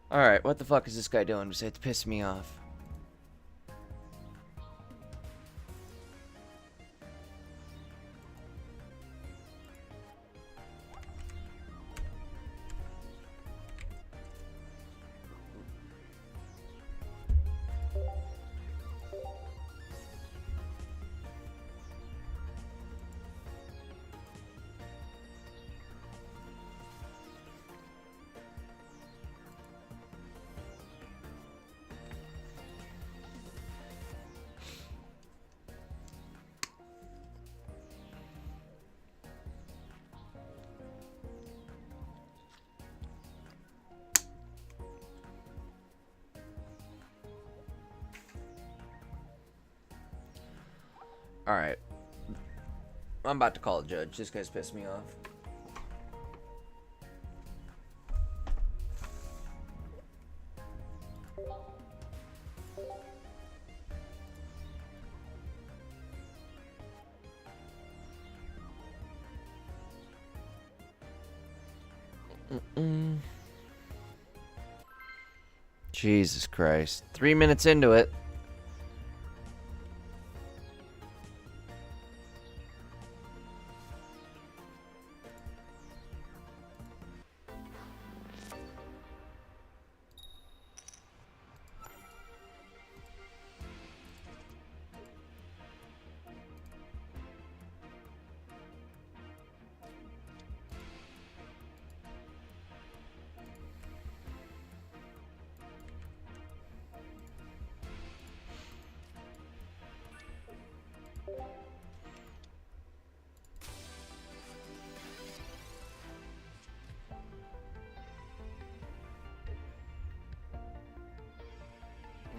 Alright, what the fuck is this guy doing besides piss me off? Alright. I'm about to call a judge. This guy's pissed me off. Jesus Christ. 3 minutes into it.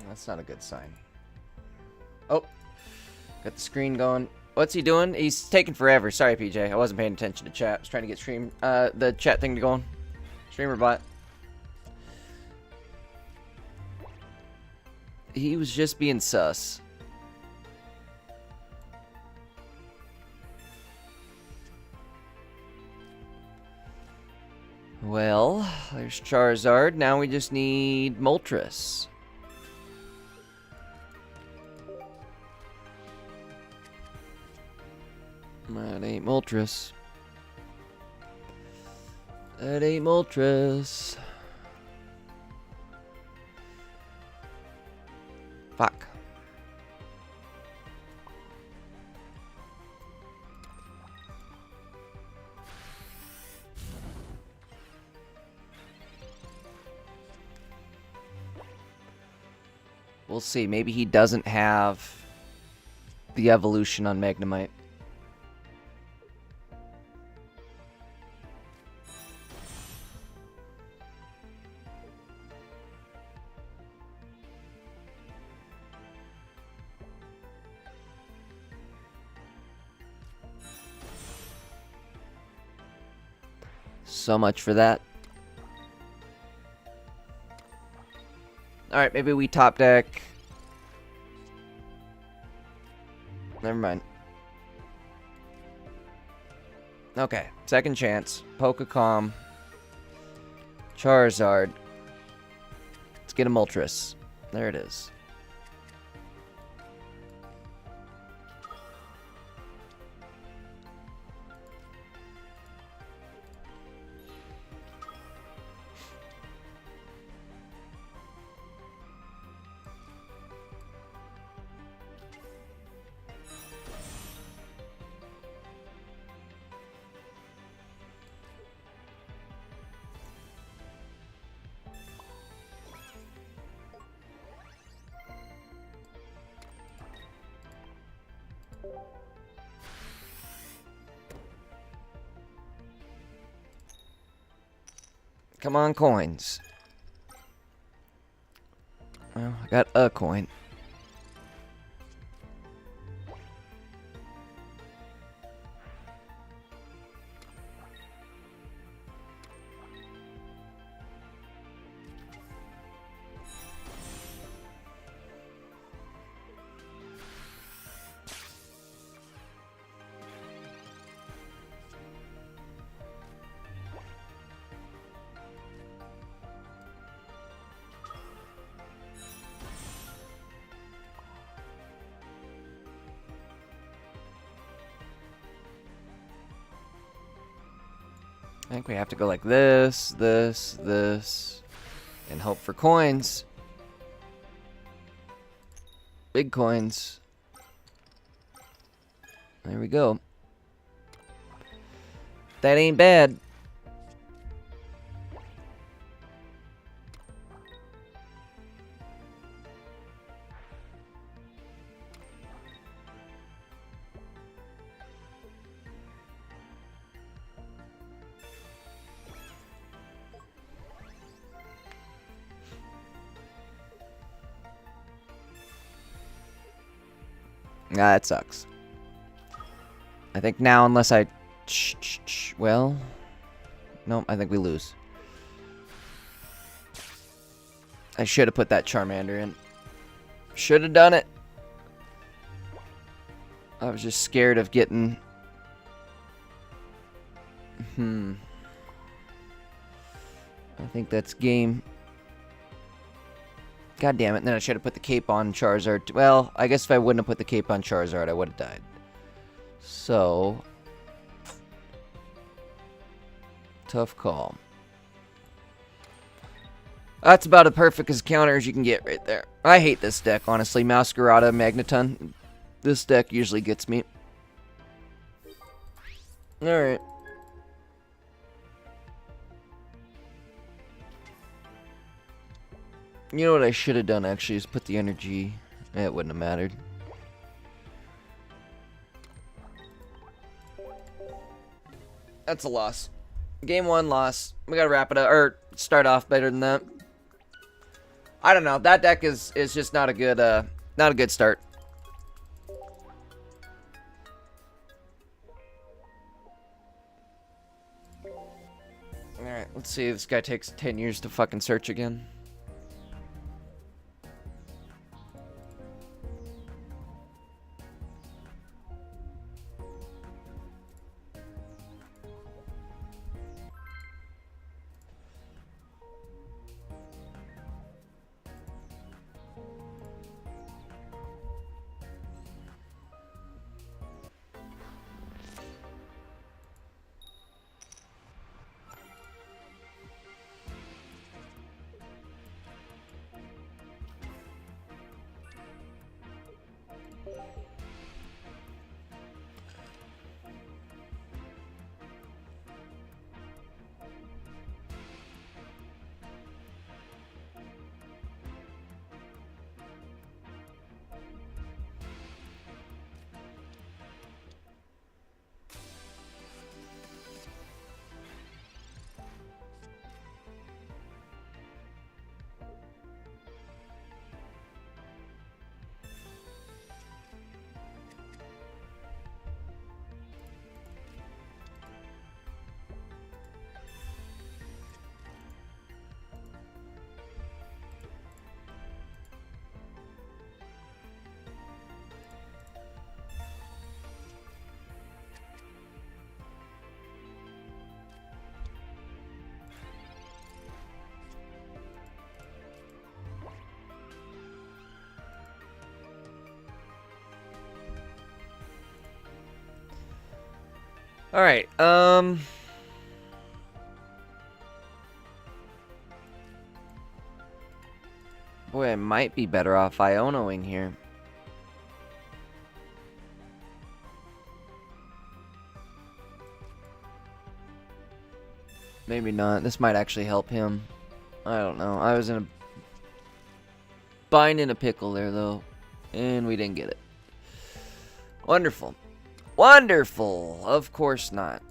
That's not a good sign. Oh, got the screen going. What's he doing? He's taking forever. Sorry, PJ. I wasn't paying attention to chat. I was trying to get the chat thing to go on. Streamer bot. He was just being sus. Well, there's Charizard. Now we just need Moltres. That ain't Moltres. That ain't Moltres. Fuck. We'll see. Maybe he doesn't have the evolution on Magnemite. So much for that. Alright, maybe we top deck. Never mind. Okay, second chance. Pokecom. Charizard. Let's get a Moltres. There it is. Come on, coins. Well, I got a coin. I think we have to go like this, this, this, and hope for coins. Big coins. There we go. That ain't bad. Nah, that sucks. I think now, unless I... Well... Nope, I think we lose. I should have put that Charmander in. Should have done it. I was just scared of getting... I think that's game. God damn it, and then I should have put the cape on Charizard. Well, I guess if I wouldn't have put the cape on Charizard, I would have died. So... Tough call. That's about as perfect as counter as you can get right there. I hate this deck, honestly. Masquerada, Magneton. This deck usually gets me. Alright. You know what I should have done, actually, is put the energy... It wouldn't have mattered. That's a loss. Game 1 loss. We gotta wrap it up, or start off better than that. I don't know. That deck is just not a good start. Alright, let's see if this guy takes 10 years to fucking search again. Alright, boy, I might be better off Ionoing here. Maybe not. This might actually help him. I don't know. I was in a bind in a pickle there, though. And we didn't get it. Wonderful. Wonderful! Of course not.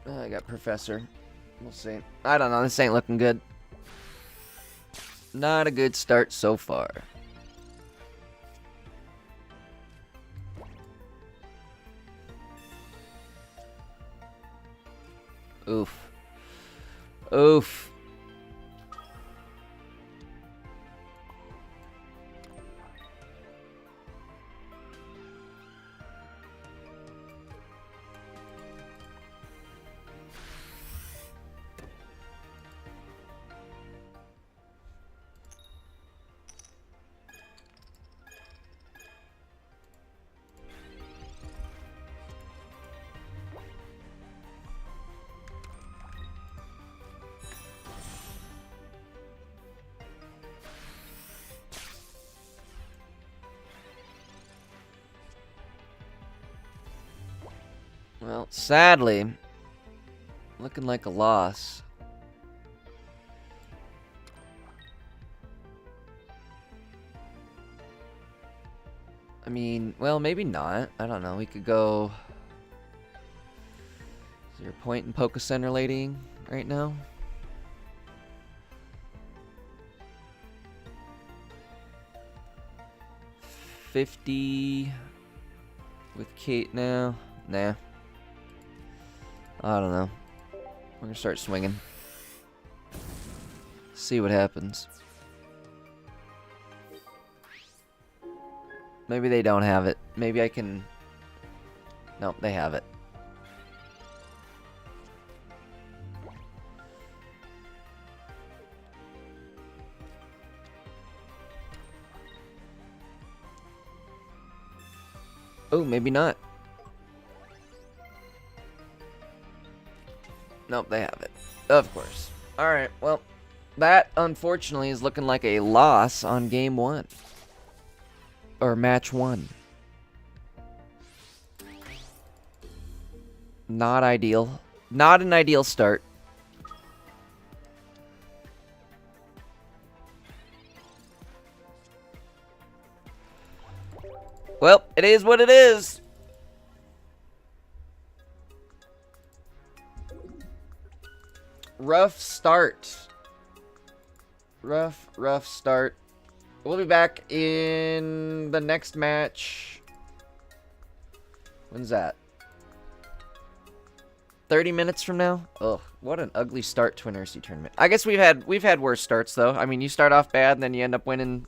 I got Professor. We'll see. I don't know. This ain't looking good. Not a good start so far. Oof. Oof. Well, sadly, looking like a loss. I mean, well, maybe not. I don't know. We could go... Is there a point in Poke Center ladying right now? $50 with Kate now. Nah. I don't know. We're gonna start swinging. See what happens. Maybe they don't have it. Maybe I can... Nope, they have it. Oh, maybe not. Nope, they have it. Of course. Alright, well, that unfortunately is looking like a loss on game 1. Or match 1. Not ideal. Not an ideal start. Well, it is what it is. Rough start. Rough start. We'll be back in the next match. When's that? 30 minutes from now? Ugh, what an ugly start to an Ursiiday tournament. I guess we've had worse starts though. I mean, you start off bad and then you end up winning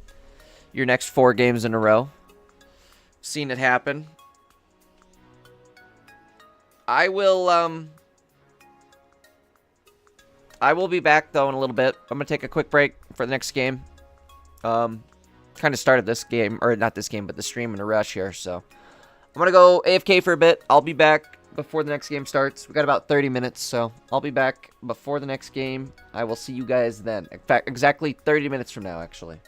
your next 4 games in a row. Seen it happen. I will be back though in a little bit. I'm gonna take a quick break for the next game. Kind of started this game, or not this game, but the stream in a rush here, so I'm gonna go AFK for a bit. I'll be back before the next game starts. We got about 30 minutes, so I'll be back before the next game. I will see you guys then. In fact, exactly 30 minutes from now, actually.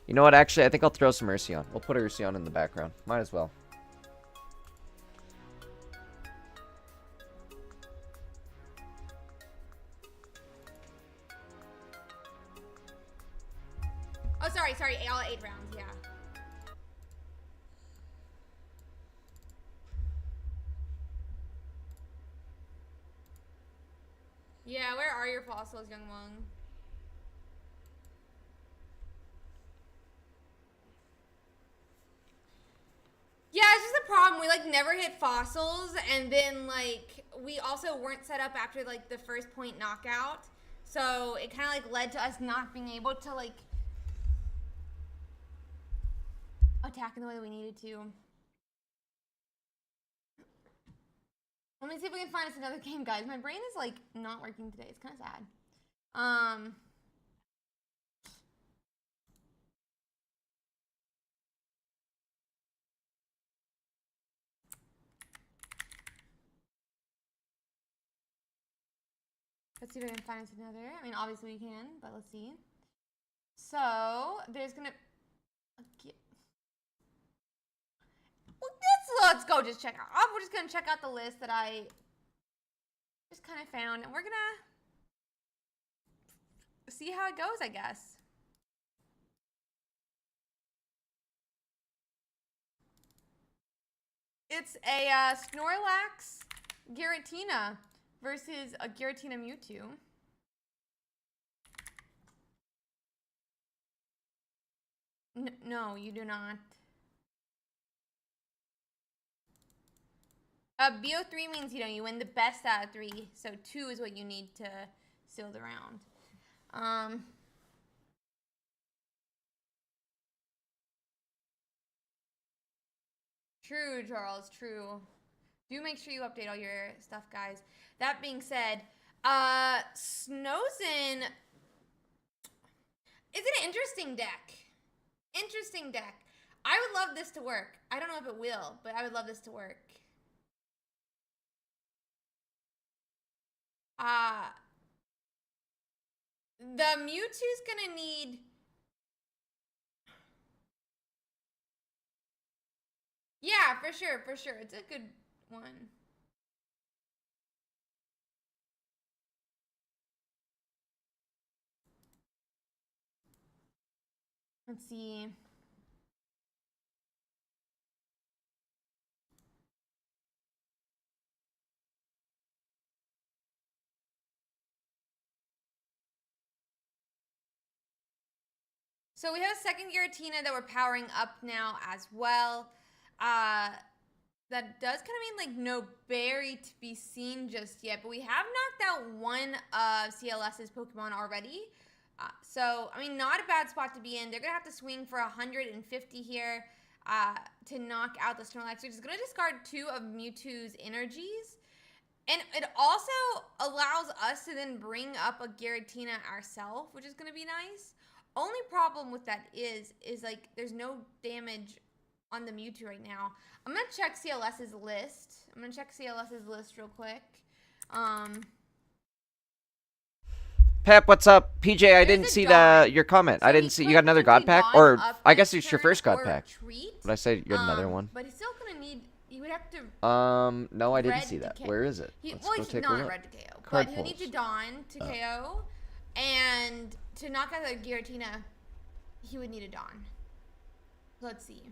You know what, actually, I think I'll throw some Ursiiday on. We'll put Ursiiday on in the background. Might as well. Oh, sorry. All 8 rounds, yeah. Yeah, where are your fossils, young one? Yeah, it's just a problem. We, like, never hit fossils, and then, like, we also weren't set up after, like, the first point knockout. So it kind of, like, led to us not being able to, like, attack in the way that we needed to. Let me see if we can find us another game, guys. My brain is, like, not working today. It's kind of sad. Let's see if I can find us another. I mean, obviously we can, but let's see. So, there's gonna... Let's go just check out. We're just gonna check out the list that I just kind of found, and we're gonna see how it goes, I guess. It's a Snorlax Giratina versus a Giratina Mewtwo. No, you do not. BO3 means, you know, you win the best out of 3, so 2 is what you need to seal the round. True, Charles, true. Do make sure you update all your stuff, guys. That being said, Snowzen is an interesting deck. Interesting deck. I would love this to work. I don't know if it will, but I would love this to work. The Mewtwo's gonna need... Yeah, for sure, for sure. It's a good one. Let's see. So we have a second Giratina that we're powering up now as well. That does kind of mean like no berry to be seen just yet, but we have knocked out one of CLS's Pokemon already. So, I mean, not a bad spot to be in. They're going to have to swing for 150 here to knock out the Snorlax, which is going to discard 2 of Mewtwo's energies. And it also allows us to then bring up a Giratina ourselves, which is going to be nice. Only problem with that is like there's no damage on the Mewtwo right now. I'm going to check CLS's list. I'm going to check CLS's list real quick. Pep, what's up? PJ, I didn't see your comment. So I didn't see. You got another God pack? Or I guess it's your first God pack. Retreat. Did I say you had another one? But he's still going to need... You would have to... No, I didn't see that. Where is it? Well, he's not red to KO. But he'll need to Dawn to KO. And to knock out the Giratina, he would need a Dawn. Let's see.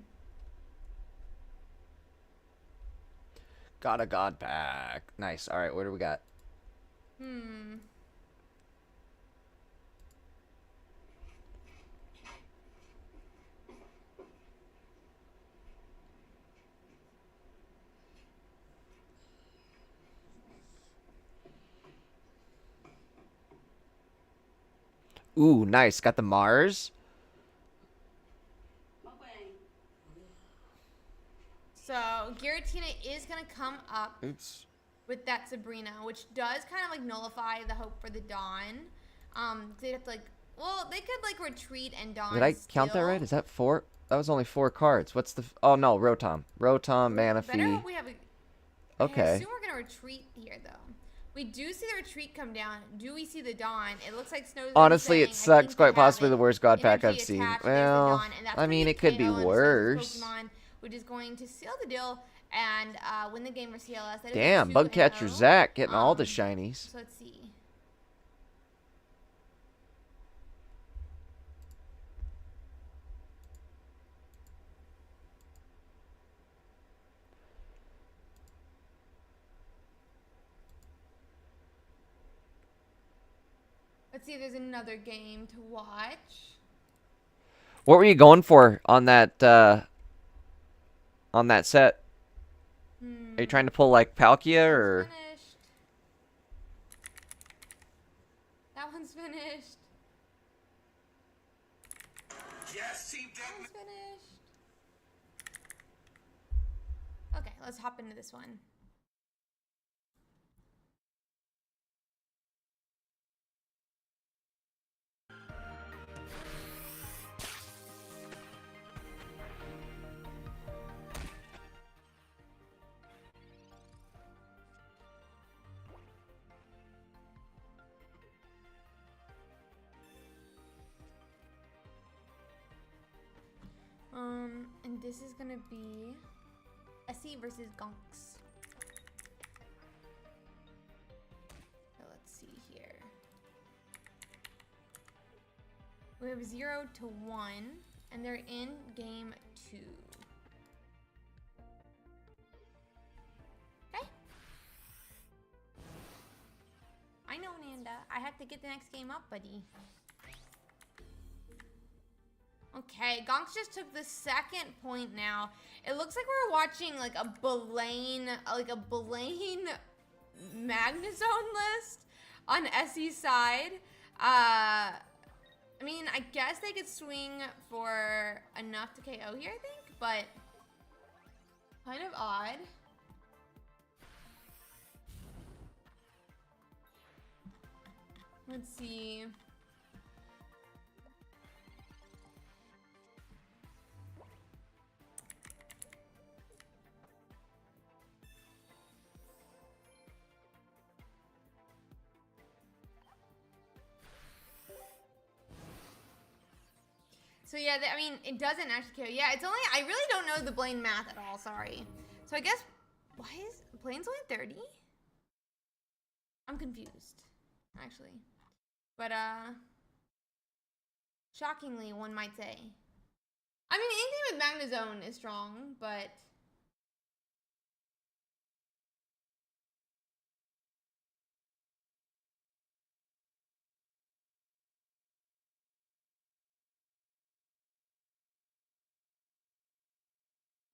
Got a God pack. Nice. All right, what do we got? Ooh, nice. Got the Mars. So Giratina is going to come up with that Sabrina, which does kind of like nullify the hope for the Dawn. They'd have to like, well, they could like retreat and Dawn. Did I count that right? Is that 4? That was only 4 cards. What's the... Oh, no, Rotom. Rotom, Manaphy. Better hope we have a... Okay. I assume we're going to retreat here, though. We do see the retreat come down. Do we see the Dawn? It looks like Snow's... Honestly, it sucks. Quite possibly the worst God pack I've seen. Well, I mean, it could be worse. Pokemon, which is going to seal the deal and win the game for CLS. That Damn, Bugcatcher Zach getting all the shinies. So let's see. Let's see if there's another game to watch. What were you going for on that set? Are you trying to pull like Palkia or? Finished. That one's finished. Yes, team That one's finished. Okay, let's hop into this one. And this is gonna be Essie versus Gonks. So let's see here. We have 0 to 1, and they're in game 2. Okay. I know, Nanda. I have to get the next game up, buddy. Okay, Gonks just took the second point now. It looks like we're watching like a Blaine Magnezone list on Essie's side. I mean, I guess they could swing for enough to KO here, I think, but kind of odd. Let's see. So yeah, I mean, it doesn't actually kill. Yeah, it's only, I really don't know the Blaine math at all, sorry. So I guess, why is, Blaine's only 30? I'm confused, actually. But, shockingly, one might say. I mean, anything with Magnezone is strong, but...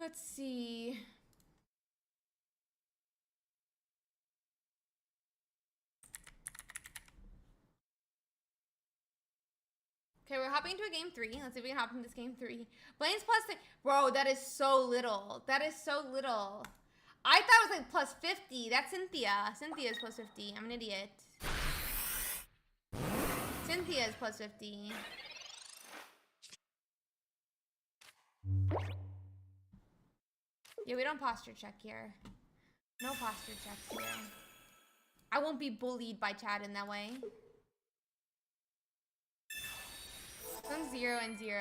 Let's see. Okay, we're hopping into a game 3. Let's see if we can hop into this game 3. Blaine's plus 6. Bro, that is so little. That is so little. I thought it was like plus 50. That's Cynthia. Cynthia's plus 50. I'm an idiot. Cynthia's plus 50. Yeah, we don't posture check here. No posture checks here. I won't be bullied by Chad in that way. Some 0 and 0.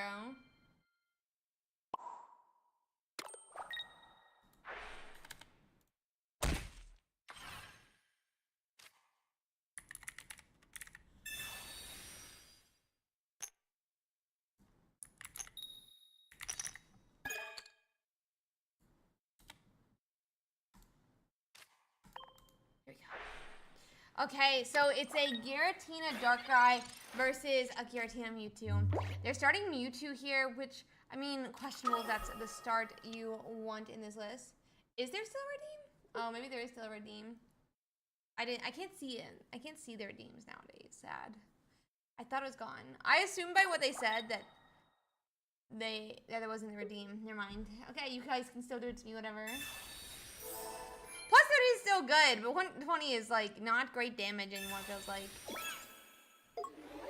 Here we go. Okay, so it's a Giratina Darkrai versus a Giratina Mewtwo. They're starting Mewtwo here, which, I mean, questionable if that's the start you want in this list. Is there still a redeem? Oh, maybe there is still a redeem. I can't see it. I can't see the redeems nowadays. Sad. I thought it was gone. I assumed by what they said that there wasn't a redeem. Never mind. Okay, you guys can still do it to me, whatever. Plus 30 is still good, but 120 is like not great damage anymore, it feels like.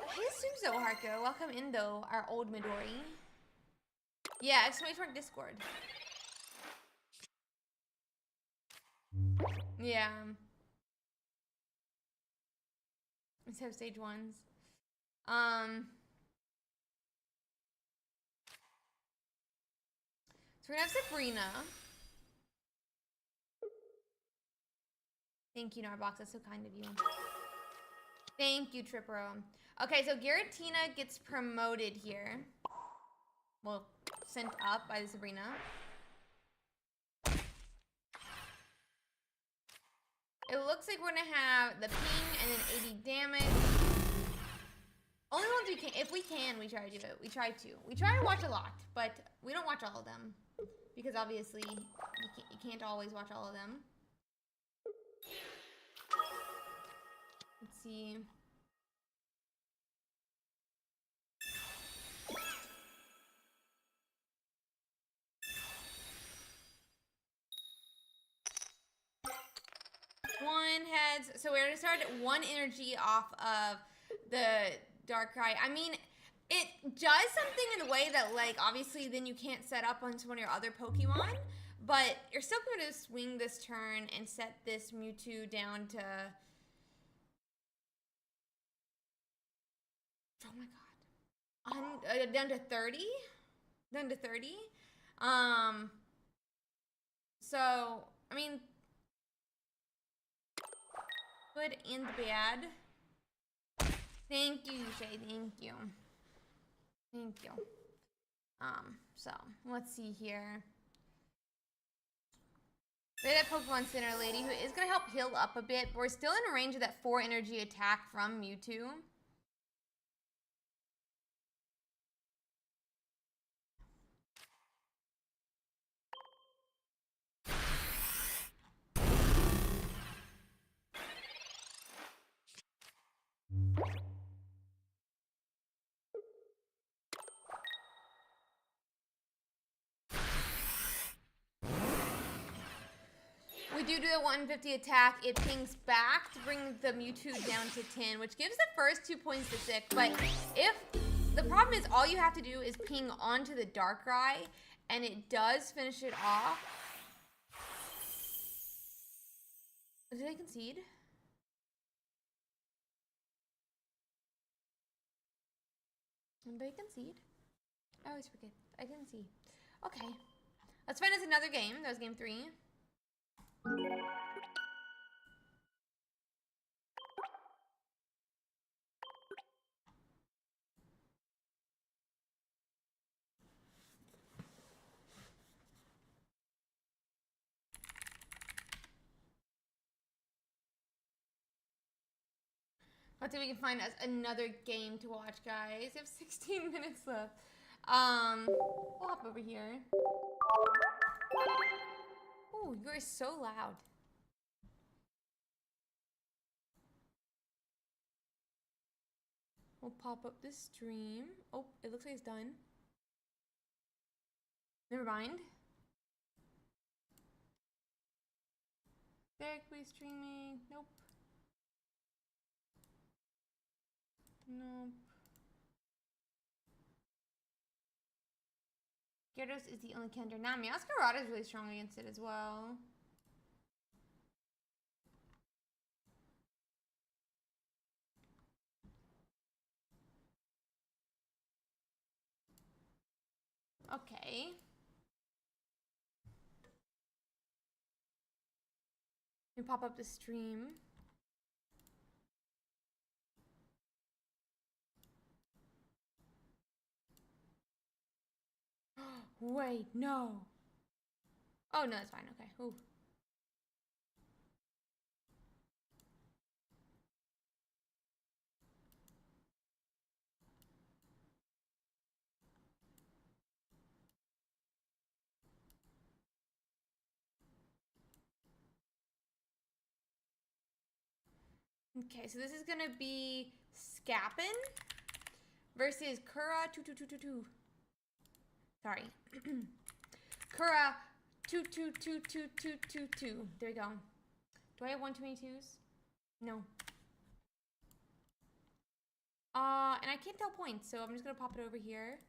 Hey, Sumzo Harko. Welcome in though, our old Midori. Yeah, exclamation mark Discord. Yeah. Let's have stage 1s. So we're gonna have Sabrina. Thank you, Narbox. That's so kind of you. Thank you, Tripro. Okay, so Giratina gets promoted here. Well, sent up by the Sabrina. It looks like we're gonna have the ping and then 80 damage. Only ones we can, if we can, we try to do it. We try to. We try to watch a lot, but we don't watch all of them. Because obviously, you can't always watch all of them. Let's see. One heads. So we're gonna start 1 energy off of the Darkrai. I mean, it does something in a way that, like, obviously then you can't set up onto one of your other Pokemon, but you're still going to swing this turn and set this Mewtwo down to... Oh my god. Down to 30? Down to 30? So, I mean... Good and bad. Thank you, Shay. Thank you. Thank you. So let's see here. We have that Pokemon Center lady who is gonna help heal up a bit, but we're still in range of that 4 energy attack from Mewtwo. We do the 150 attack. It pings back to bring the Mewtwo down to 10, which gives the first 2 points to 6. But if the problem is, all you have to do is ping onto the Darkrai, and it does finish it off. Did I concede? Did I concede? I always forget. I didn't see. Okay. Let's find us another game. That was game 3. Let's see if we can find us another game to watch, guys. We have 16 minutes left. We'll hop over here. Oh, you're so loud. We'll pop up this stream. Oh, it looks like it's done. Never mind. Derek, please streaming. Nope. Nope. Gyarados is the only counter. Now, Meowscarada is really strong against it as well. Okay. We pop up the stream. Wait, no. Oh, no, it's fine. Okay. Ooh. Okay, so this is gonna be Scappin versus Kura 2222. Sorry. Kura 222222. There we go. Do I have one too many twos? No. And I can't tell points, so I'm just gonna pop it over here.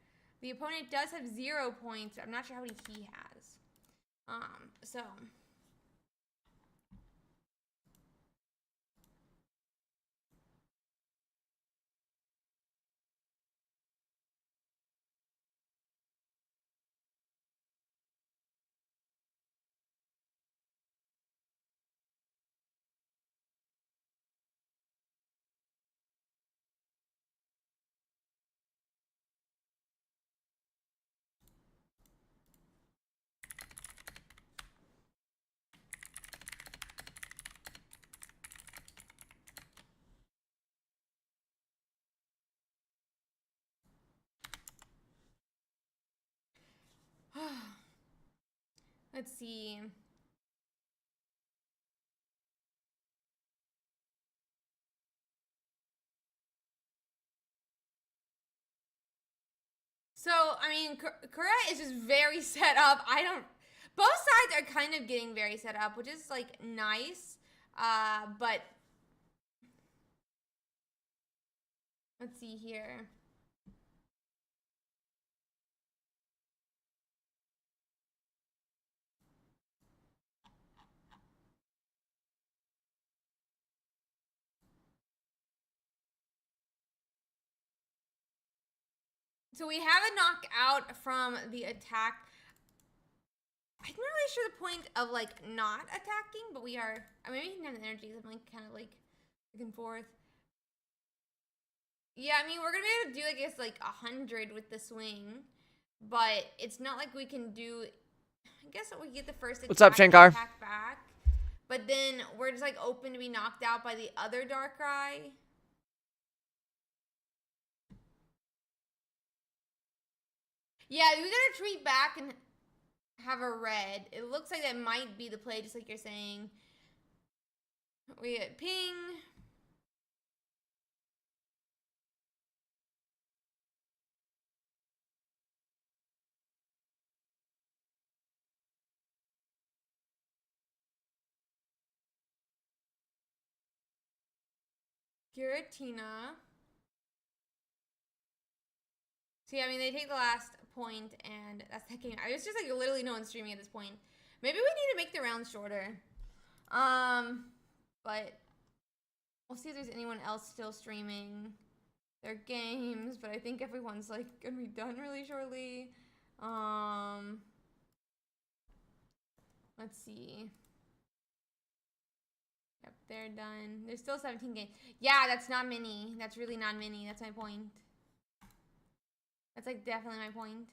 The opponent does have 0 points. I'm not sure how many he has. So let's see. So, I mean, Kura is just very set up. Both sides are kind of getting very set up, which is, like, nice. But let's see here. So we have a knockout from the attack. I'm not really sure the point of, like, not attacking, but we are. I mean, we can have the energies. I'm, like, kind of, like, back and forth. Yeah, I mean, we're going to be able to do, I guess, like, 100 with the swing. But it's not like we can do. I guess we get the first attack. What's up, Shankar? Attack back. But then we're just, like, open to be knocked out by the other Darkrai. Yeah, we gotta retreat back and have a red. It looks like that might be the play, just like you're saying. We get ping. Giratina. See, I mean, they take the last point, and that's that game. I was just, like, literally no one streaming at this point. Maybe we need to make the rounds shorter. But we'll see if there's anyone else still streaming. their games, but I think everyone's like gonna be done really shortly. Let's see. Yep, they're done. There's still 17 games. Yeah, that's not many. That's really not many. That's my point. That's like definitely my point.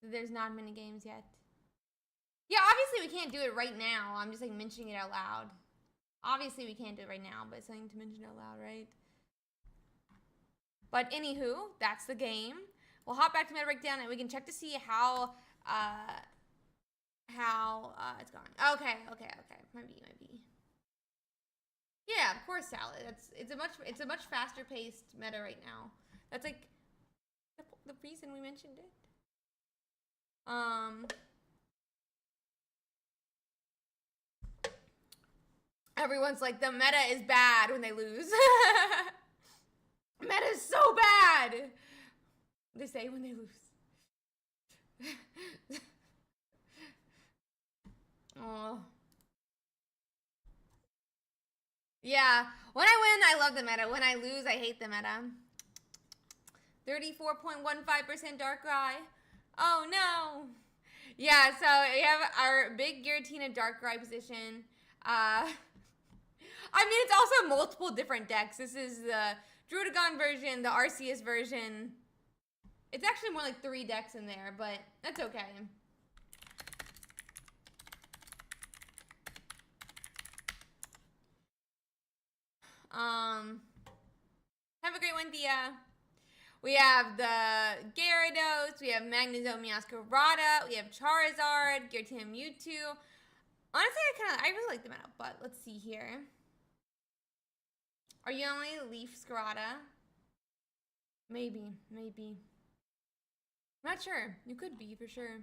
There's not many games yet. Yeah, obviously we can't do it right now. I'm just like mentioning it out loud. Obviously we can't do it right now, but it's something to mention out loud, right? But anywho, that's the game. We'll hop back to Meta Breakdown and we can check to see how it's going. Okay. Might be. Yeah, of course, Salad. It's a much faster paced meta right now. That's like the reason we mentioned it. Everyone's like, the meta is bad when they lose. Meta is so bad. They say when they lose. Oh. Yeah, when I win, I love the meta. When I lose, I hate the meta. 34.15% Darkrai. Oh no. Yeah, so we have our big Giratina Darkrai position. I mean, it's also multiple different decks. This is the Druddigon version, the Arceus version. It's actually more like 3 decks in there, but that's okay. Have a great one, Dia. We have the Gyarados, we have Magnezone Meowscarada, we have Charizard, Giratina Mewtwo. Honestly, I really like the meta, but let's see here. Are you only Leaf Scarada? Maybe. I'm not sure. You could be, for sure.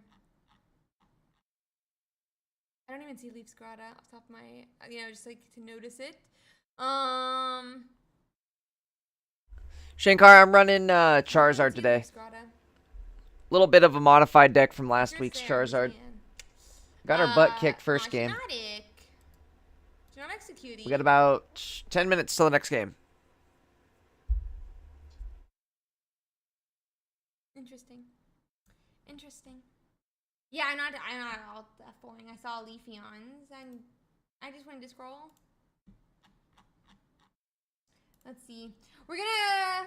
I don't even see Leaf Scarada off the top of my, just like to notice it. Shankar, I'm running Charizard today. Little bit of a modified deck from last week's Charizard. Got our butt kicked first game. She's not executing. We got about 10 minutes till the next game. Interesting. Yeah, I'm not all that boring. I saw Leafeons and I just wanted to scroll. Let's see. We're gonna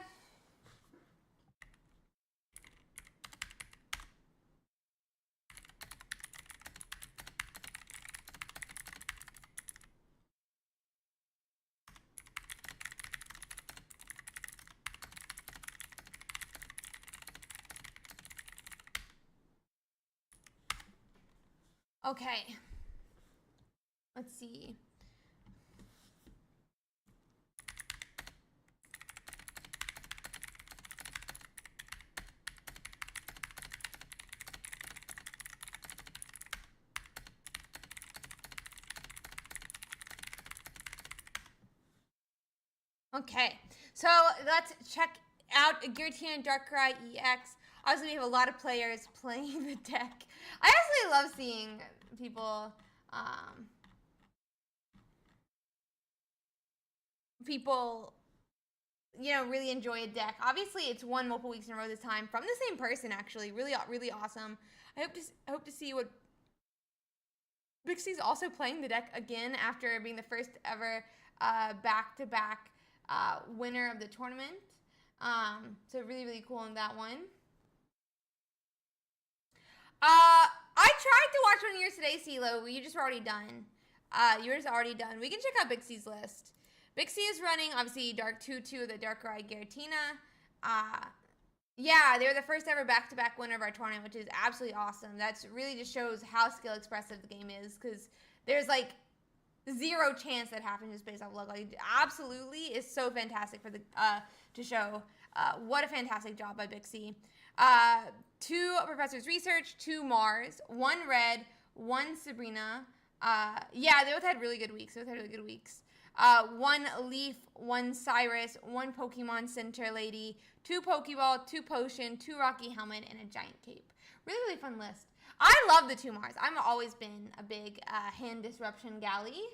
okay. Let's see. Okay, so let's check out Giratina Darkrai EX. Obviously, we have a lot of players playing the deck. I actually love seeing people, really enjoy a deck. Obviously, it's won multiple weeks in a row this time from the same person. Actually, really awesome. I hope to see what Bixie's also playing the deck again after being the first ever back-to-back winner of the tournament. So really cool on that one. I tried to watch one of yours today, CeeLo. You just were already done. Yours already done. We can check out Bixie's list. Bixie is running, obviously, Dark 2-2, the Darkrai Giratina. Yeah, they were the first ever back-to-back winner of our tournament, which is absolutely awesome. That's really just shows how skill expressive the game is, because there's like zero chance that happens just based off luck. Like, absolutely is so fantastic for the to show what a fantastic job by Bixie. 2 Professor's Research, 2 Mars, 1 Red, 1 Sabrina. Yeah, they both had really good weeks. 1 Leaf, 1 Cyrus, 1 Pokemon Center Lady, 2 Pokeball, 2 Potion, 2 Rocky Helmet, and a Giant Cape. Really fun list. I love the 2 Mars. I've always been a big hand disruption galley.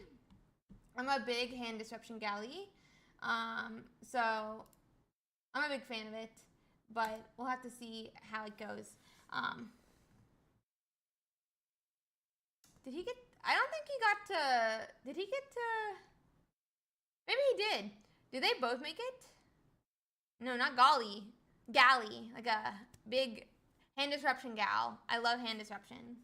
So I'm a big fan of it, but we'll have to see how it goes. Did he get? I don't think he got to. Did he get to? Maybe he did. Did they both make it? No, not Golly. Galley, like a big hand disruption gal. I love hand disruption.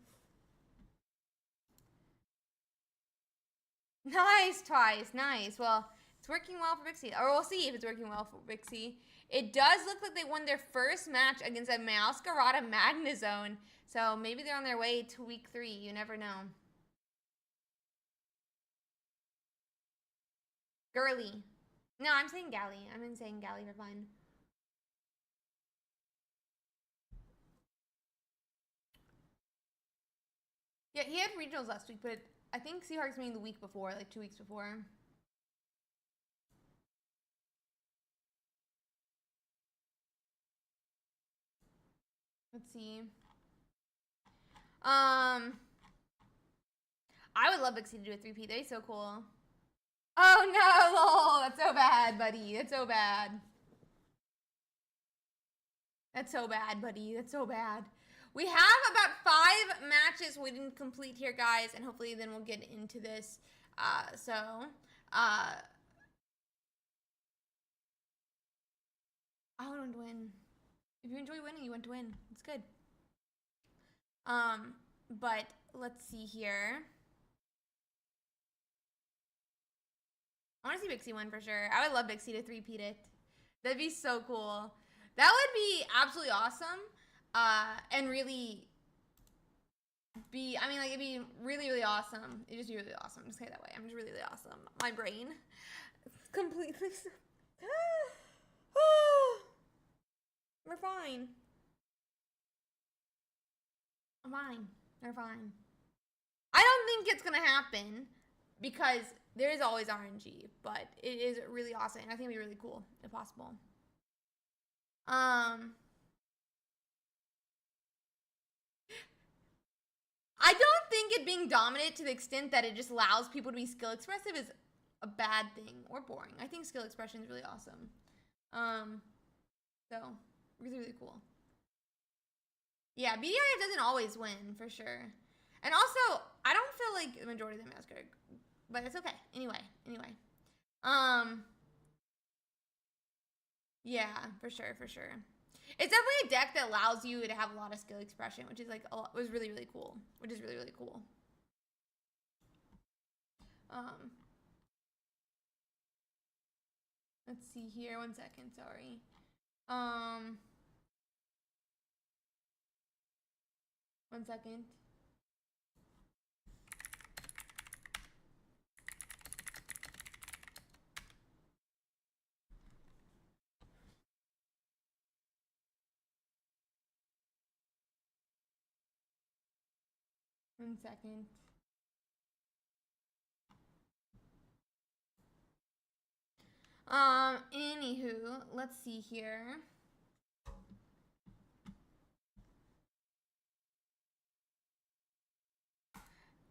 Nice, Twice. Nice. Well, it's working well for Vixie. Or we'll see if it's working well for Vixie. It does look like they won their first match against a Masquerada Magnezone. So maybe they're on their way to week 3. You never know. Girly. No, I'm saying Galley. I'm saying Galley for fun. Yeah, he had regionals last week, but I think Seahawks meeting the week before, like 2 weeks before. Let's see. I would love Vixie to do a 3P. That'd be so cool. Oh no, lol. That's so bad, buddy. That's so bad. That's so bad, buddy. That's so bad. We have about 5 matches we didn't complete here, guys, and hopefully then we'll get into this. I want to win. If you enjoy winning, you want to win. It's good. But let's see here. I want to see Vixie win for sure. I would love Vixie to 3-peat it. That'd be so cool. That would be absolutely awesome. And really be, I mean, like, it'd be really, really awesome. It'd just be really awesome. Just say it that way. I'm just really, really awesome. My brain completely. We're fine. I'm fine. They're fine. I don't think it's gonna happen because there is always RNG, but it is really awesome. I think it'd be really cool if possible. I don't think it being dominant to the extent that it just allows people to be skill expressive is a bad thing or boring. I think skill expression is really awesome. So really, really cool. Yeah, BDIF doesn't always win for sure. And also, I don't feel like the majority of them are good, but it's okay. Anyway. Yeah, for sure. It's definitely a deck that allows you to have a lot of skill expression, which is like was really, really cool. Which is really, really cool. Let's see here. 1 second. Sorry. 1 second. Anywho, let's see here.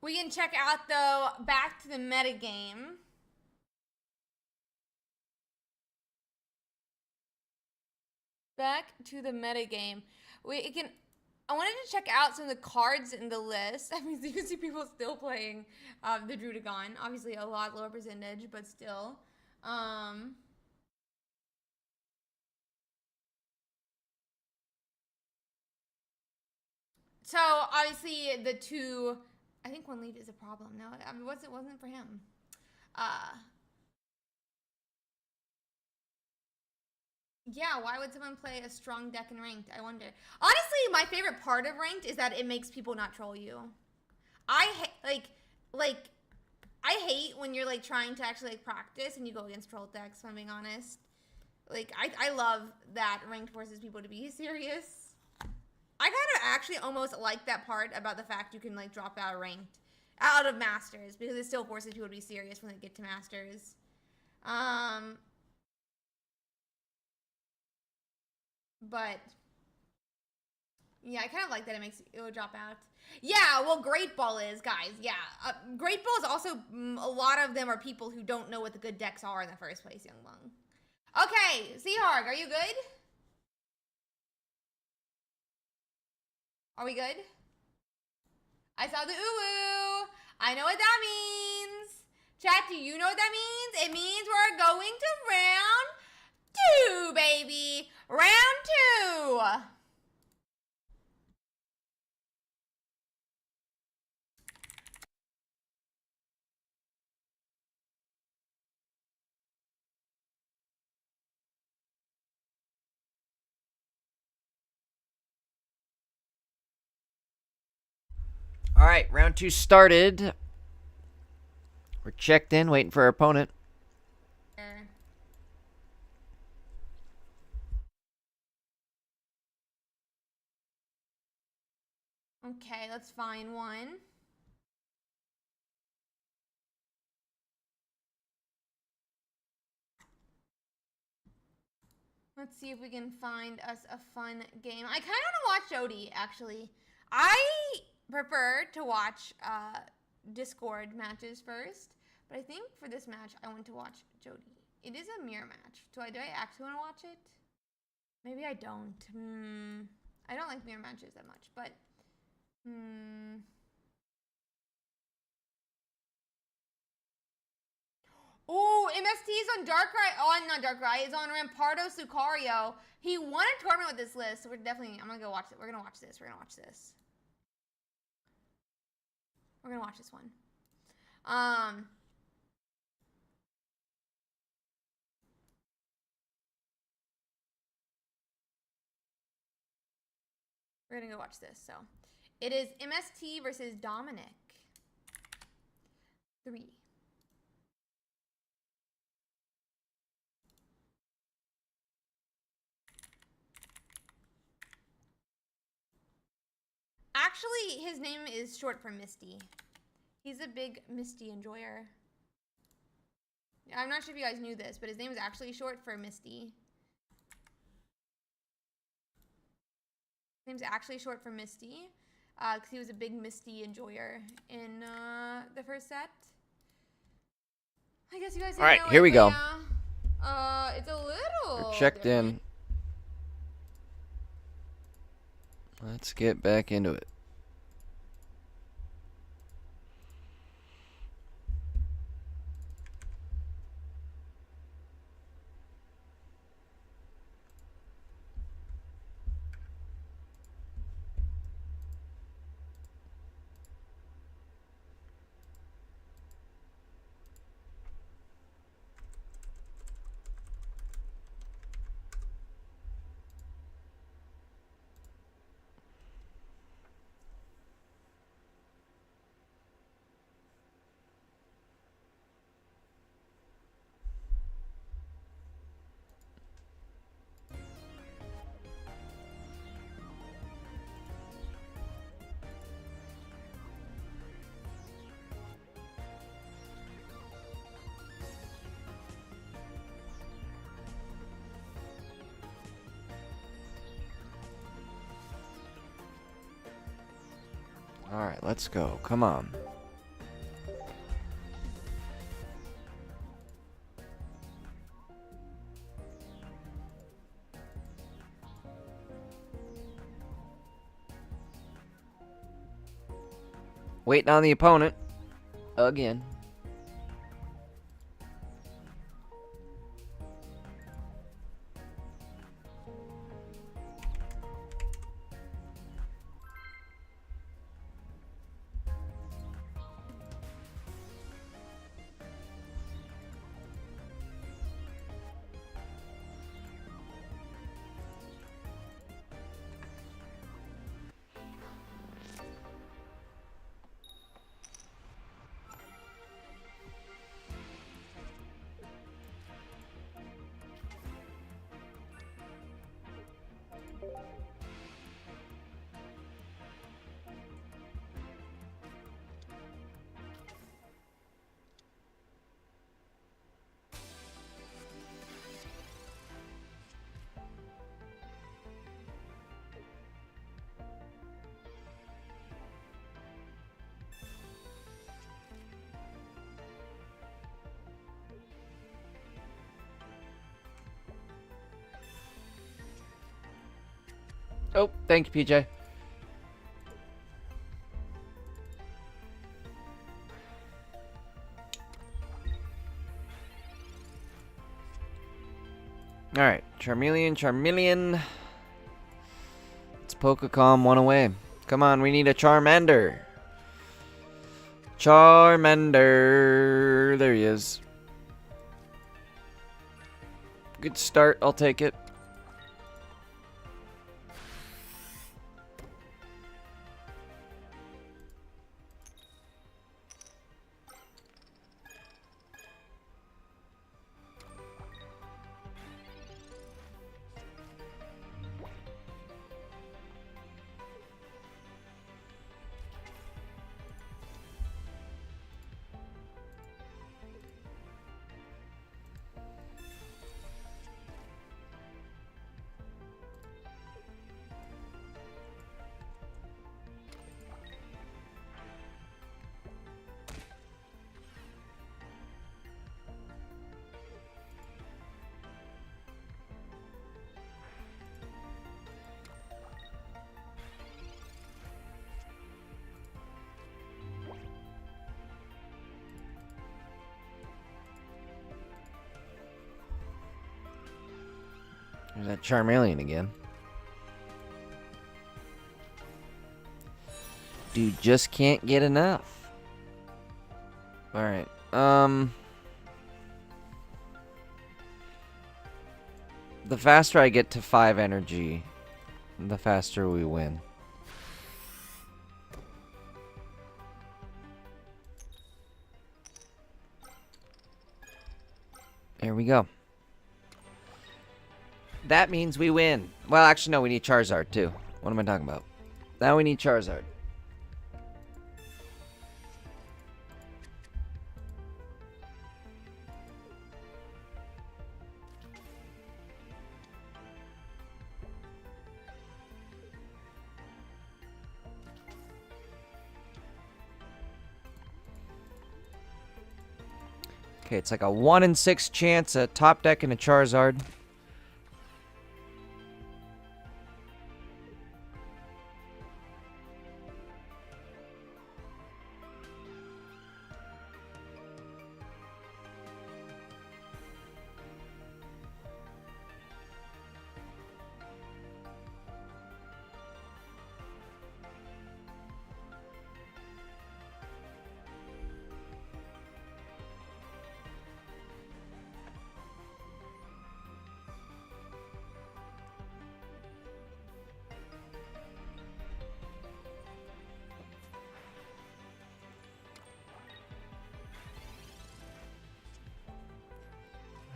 We can check out, though, back to the metagame. I wanted to check out some of the cards in the list. I mean, you can see people still playing the Drudagon. Obviously, a lot lower percentage, but still. So, obviously, the two... I think one lead is a problem. No, I mean, it wasn't for him. Yeah, why would someone play a strong deck in ranked? I wonder. Honestly, my favorite part of ranked is that it makes people not troll you. I hate when you're like trying to actually like practice and you go against troll decks, if I'm being honest. Like I love that ranked forces people to be serious. I kind of actually almost like that part about the fact you can like drop out of ranked, out of masters, because it still forces people to be serious when they get to masters. But yeah, I kind of like that it would drop out. Yeah, well, Great Ball is, guys. Yeah, Great Ball is also, a lot of them are people who don't know what the good decks are in the first place, Young Mung. Okay, Seahawk, are you good? Are we good? I saw the ooh. I know what that means. Chat, do you know what that means? It means we're going to round 2, baby. Round 2. All right, round 2 started. We're checked in, waiting for our opponent. Okay, let's find one. Let's see if we can find us a fun game. I kind of want to watch Jody, actually. I prefer to watch Discord matches first, but I think for this match, I want to watch Jody. It is a mirror match. Do I actually want to watch it? Maybe I don't. I don't like mirror matches that much, but Oh, MST is on Darkrai. Oh, not Darkrai. It's on Rampardo Sucario. He won a tournament with this list, so I'm gonna go watch it. We're gonna watch this. We're gonna watch this one. We're gonna go watch this. So, it is MST versus Dominic. 3. Actually, his name is short for Misty. He's a big Misty enjoyer. I'm not sure if you guys knew this, but his name is actually short for Misty. His name's actually short for Misty, because he was a big Misty enjoyer in the first set. I guess you guys didn't know. All right, here we go. Yeah. It's a little. We're checked different. in. Let's get back into it. Alright, let's go. Come on. Waiting on the opponent. Again. Oh, thank you, PJ. Alright, Charmeleon. It's Pokecom one away. Come on, we need a Charmander. Charmander. There he is. Good start, I'll take it. There's that Charmeleon again. Dude just can't get enough. Alright, the faster I get to 5 energy, the faster we win. There we go. That means we win. Well, actually, no, we need Charizard, too. What am I talking about? Now we need Charizard. Okay, it's like a 1 in 6 chance at top deck and a Charizard.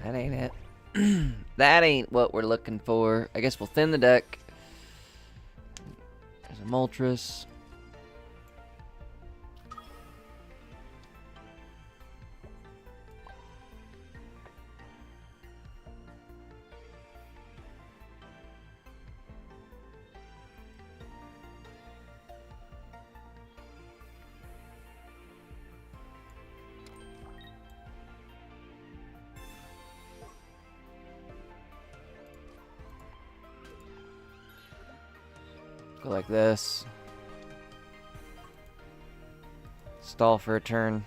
That ain't it. That ain't what we're looking for. I guess we'll thin the deck. There's a Moltres. Go like this. Stall for a turn.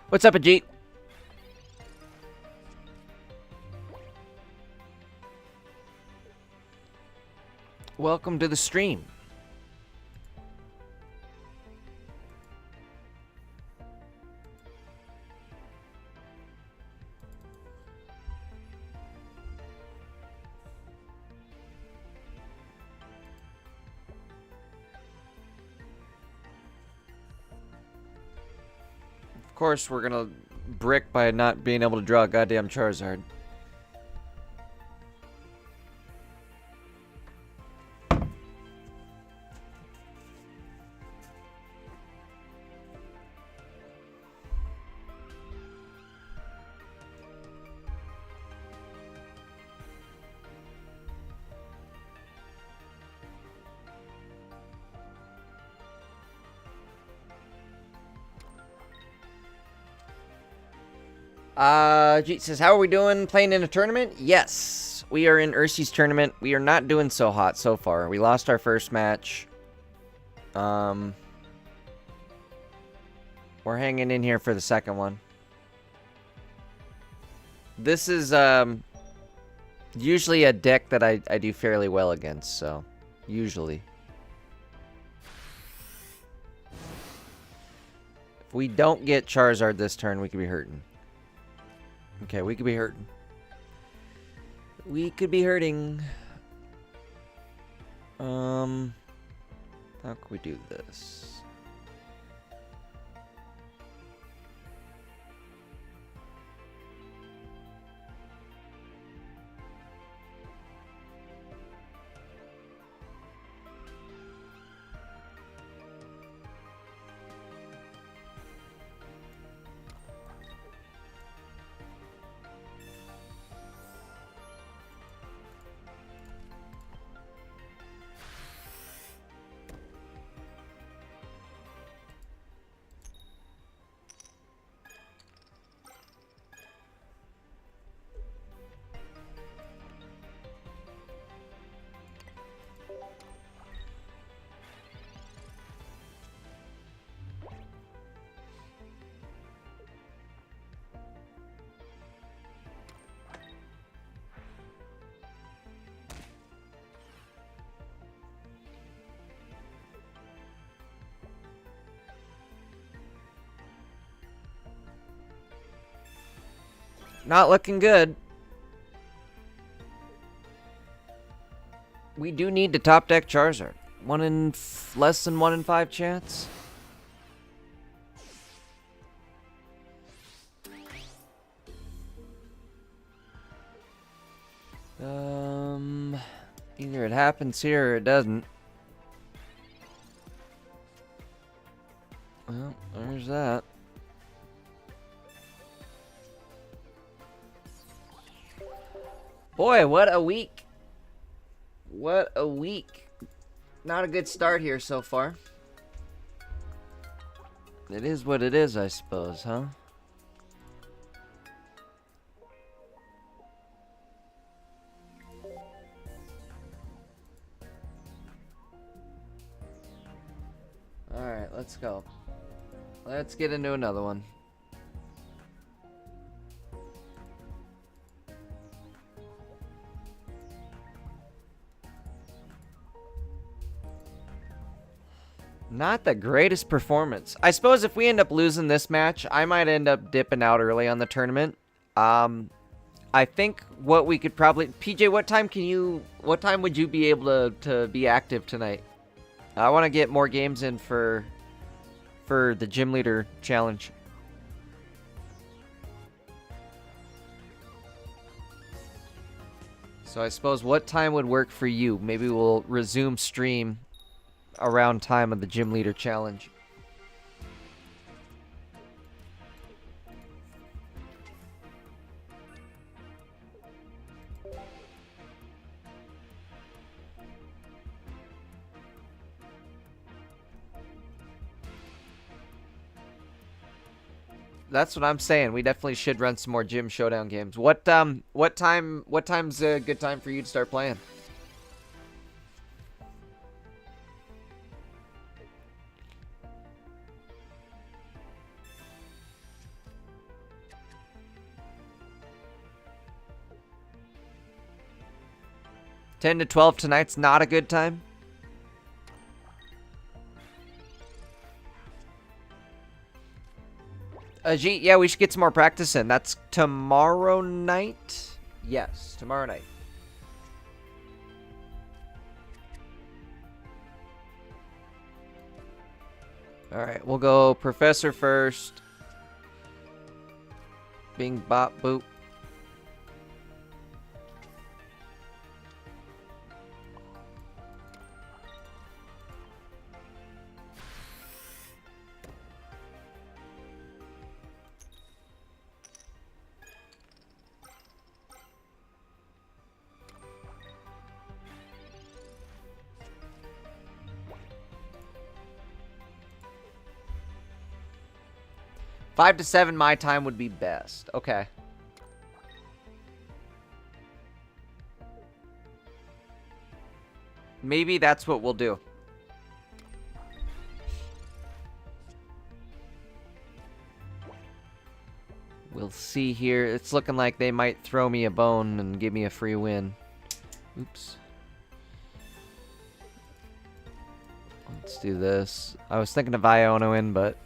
What's up, Ajit? Welcome to the stream. Of course, we're gonna brick by not being able to draw a goddamn Charizard. Jeet says, how are we doing playing in a tournament? Yes, we are in Ursi's tournament. We are not doing so hot so far. We lost our first match. We're hanging in here for the second one. This is, usually a deck that I do fairly well against, so, usually. If we don't get Charizard this turn, we could be hurting. Okay, we could be hurting. We could be hurting. How can we do this? Not looking good. We do need to top deck Charizard. Less than 1 in 5 chance. Either it happens here or it doesn't. Well, there's that. Boy, what a week. What a week. Not a good start here so far. It is what it is, I suppose, huh? Alright, let's go. Let's get into another one. Not the greatest performance. I suppose if we end up losing this match, I might end up dipping out early on the tournament. I think what we could probably... PJ, what time would you be able to be active tonight? I want to get more games in for the Gym Leader Challenge. So I suppose what time would work for you? Maybe we'll resume stream around time of the Gym Leader Challenge. That's what I'm saying. We definitely should run some more Gym Showdown games. What time's a good time for you to start playing? $10 to $12 tonight's not a good time. Ajit, yeah, we should get some more practice in. That's tomorrow night? Yes, tomorrow night. Alright, we'll go Professor first. Bing, bop, boop. 5 to 7 my time would be best. Okay. Maybe that's what we'll do. We'll see here. It's looking like they might throw me a bone and give me a free win. Oops. Let's do this. I was thinking of Ionoing, but...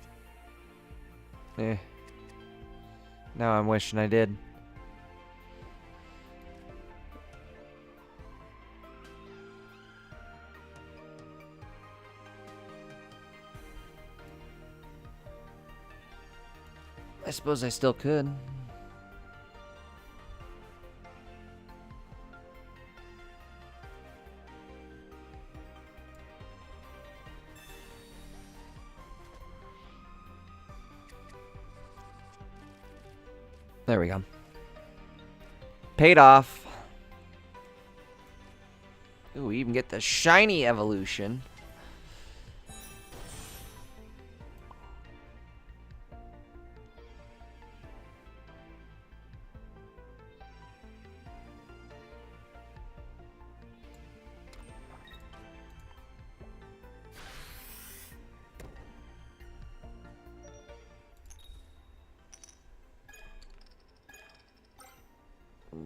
Now I'm wishing I did. I suppose I still could. There we go. Paid off. Ooh, we even get the shiny evolution.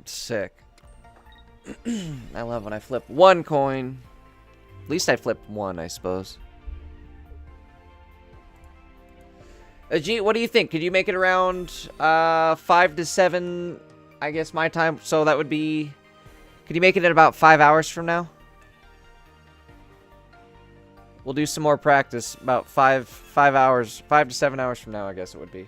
Sick. I love when I flip one coin. At least I flipped one, I suppose. Ajit, what do you think? Could you make it around 5 to 7, I guess, my time? So that would be... Could you make it at about 5 hours from now? We'll do some more practice. About 5 hours. 5 to 7 hours from now, I guess it would be.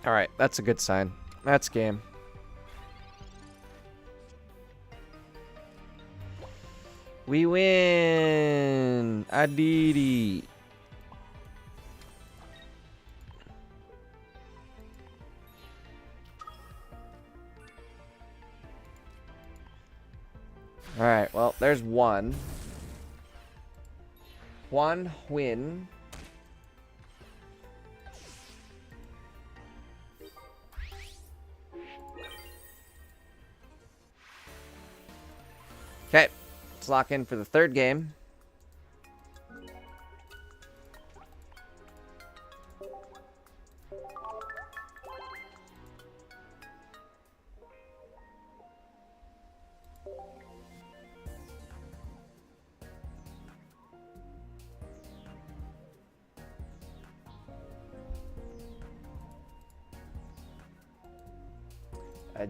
Alright, that's a good sign. That's game. We win! Aditi! Alright, well, there's one. One win. Okay, let's lock in for the third game.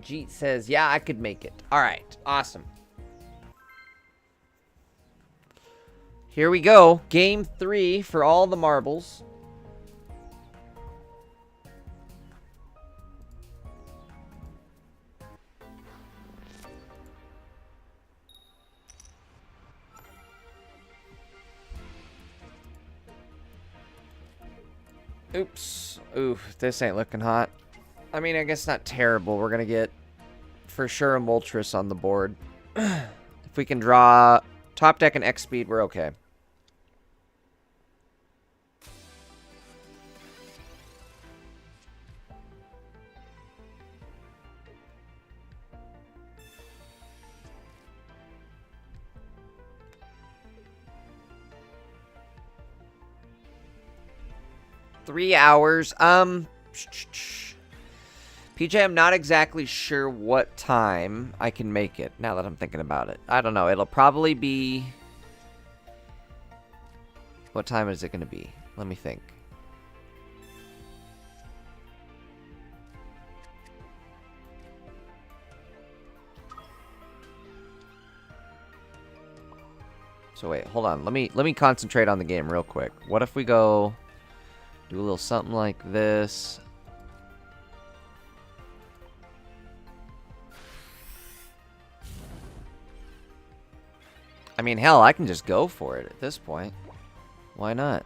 Jeet says, yeah, I could make it. All right, awesome. Here we go. Game 3 for all the marbles. Oops. Oof, this ain't looking hot. I mean, I guess not terrible. We're going to get, for sure, a Moltres on the board. If we can draw top deck and X speed, we're okay. Three hours. PJ, I'm not exactly sure what time I can make it, now that I'm thinking about it. I don't know. It'll probably be... What time is it going to be? Let me think. So wait, hold on. Let me concentrate on the game real quick. What if we go do a little something like this? I mean, hell, I can just go for it at this point. Why not?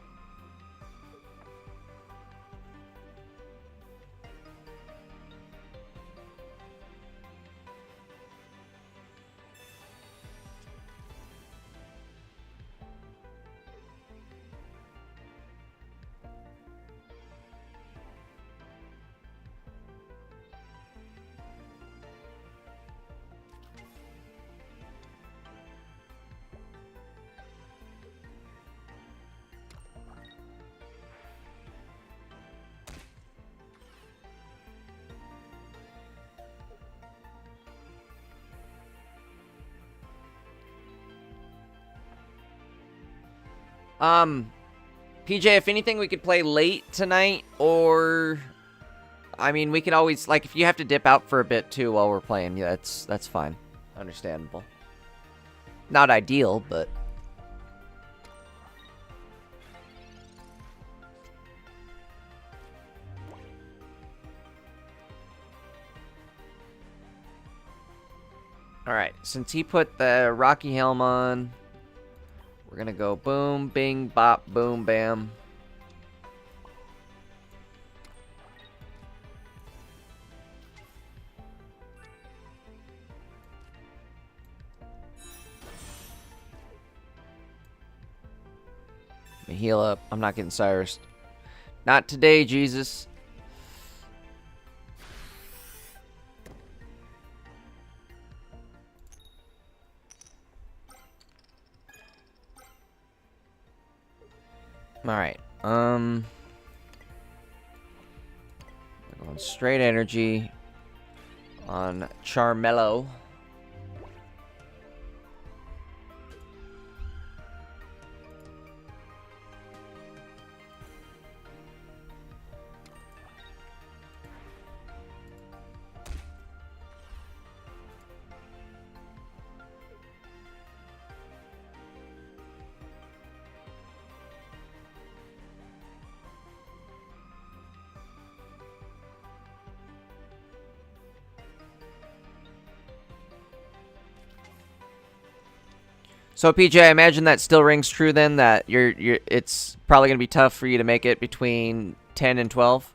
PJ, if anything, we could play late tonight, or... I mean, we can always, like, if you have to dip out for a bit, too, while we're playing, yeah, that's fine. Understandable. Not ideal, but... Alright, since he put the Rocky Helm on, we're gonna go boom, bing, bop, boom, bam. Let me heal up. I'm not getting Cyrus. Not today, Jesus. Alright, we're going straight energy on Charmello. So PJ, I imagine that still rings true then, that it's probably going to be tough for you to make it between 10 and 12?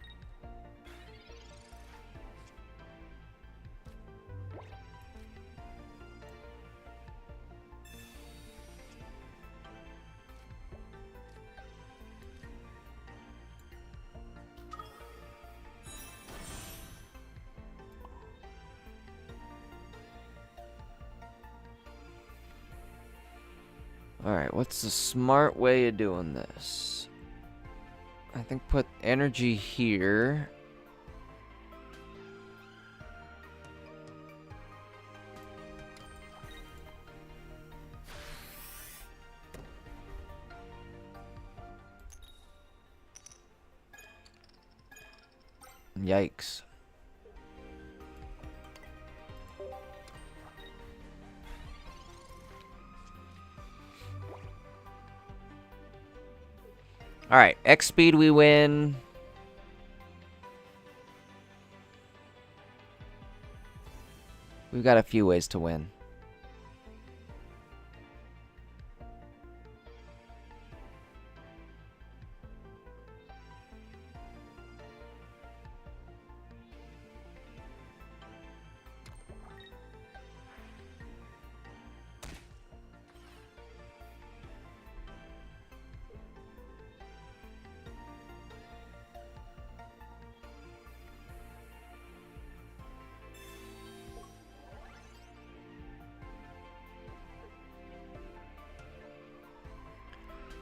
Alright, what's the smart way of doing this? I think put energy here. Yikes. Alright, X speed we win. We've got a few ways to win.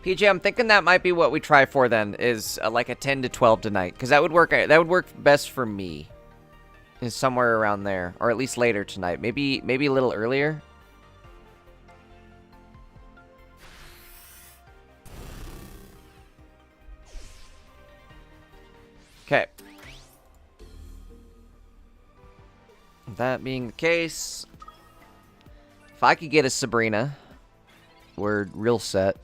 PJ, I'm thinking that might be what we try for then, is like a 10 to 12 tonight, because that would work best for me. Is somewhere around there, or at least later tonight. Maybe a little earlier. Okay. That being the case, if I could get a Sabrina, we're real set.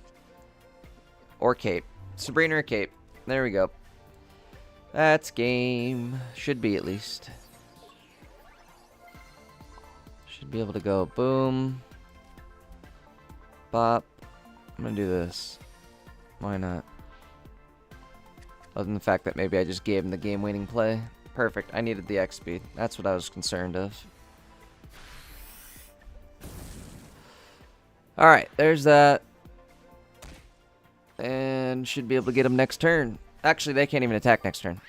Or Cape. Sabrina or Cape. There we go. That's game. Should be at least. Should be able to go boom. Bop. I'm gonna do this. Why not? Other than the fact that maybe I just gave him the game-winning play. Perfect. I needed the X speed. That's what I was concerned of. Alright, there's that. And should be able to get them next turn. Actually, they can't even attack next turn.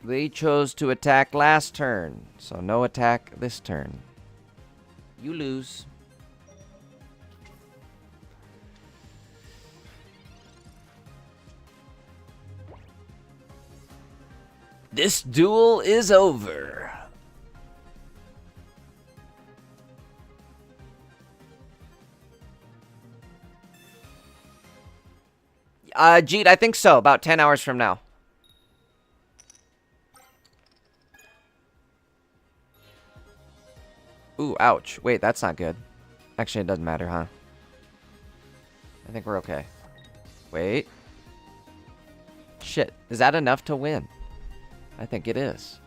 They chose to attack last turn. So no attack this turn. You lose. This duel is over. Jeet, I think so. About 10 hours from now. Ooh, ouch. Wait, that's not good. Actually, it doesn't matter, huh? I think we're okay. Wait. Shit. Is that enough to win? I think it is.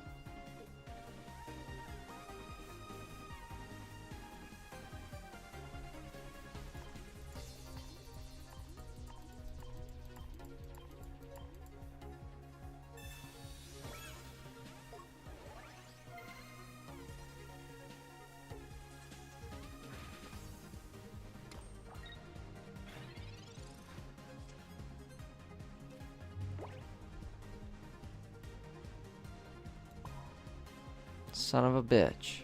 Son of a bitch.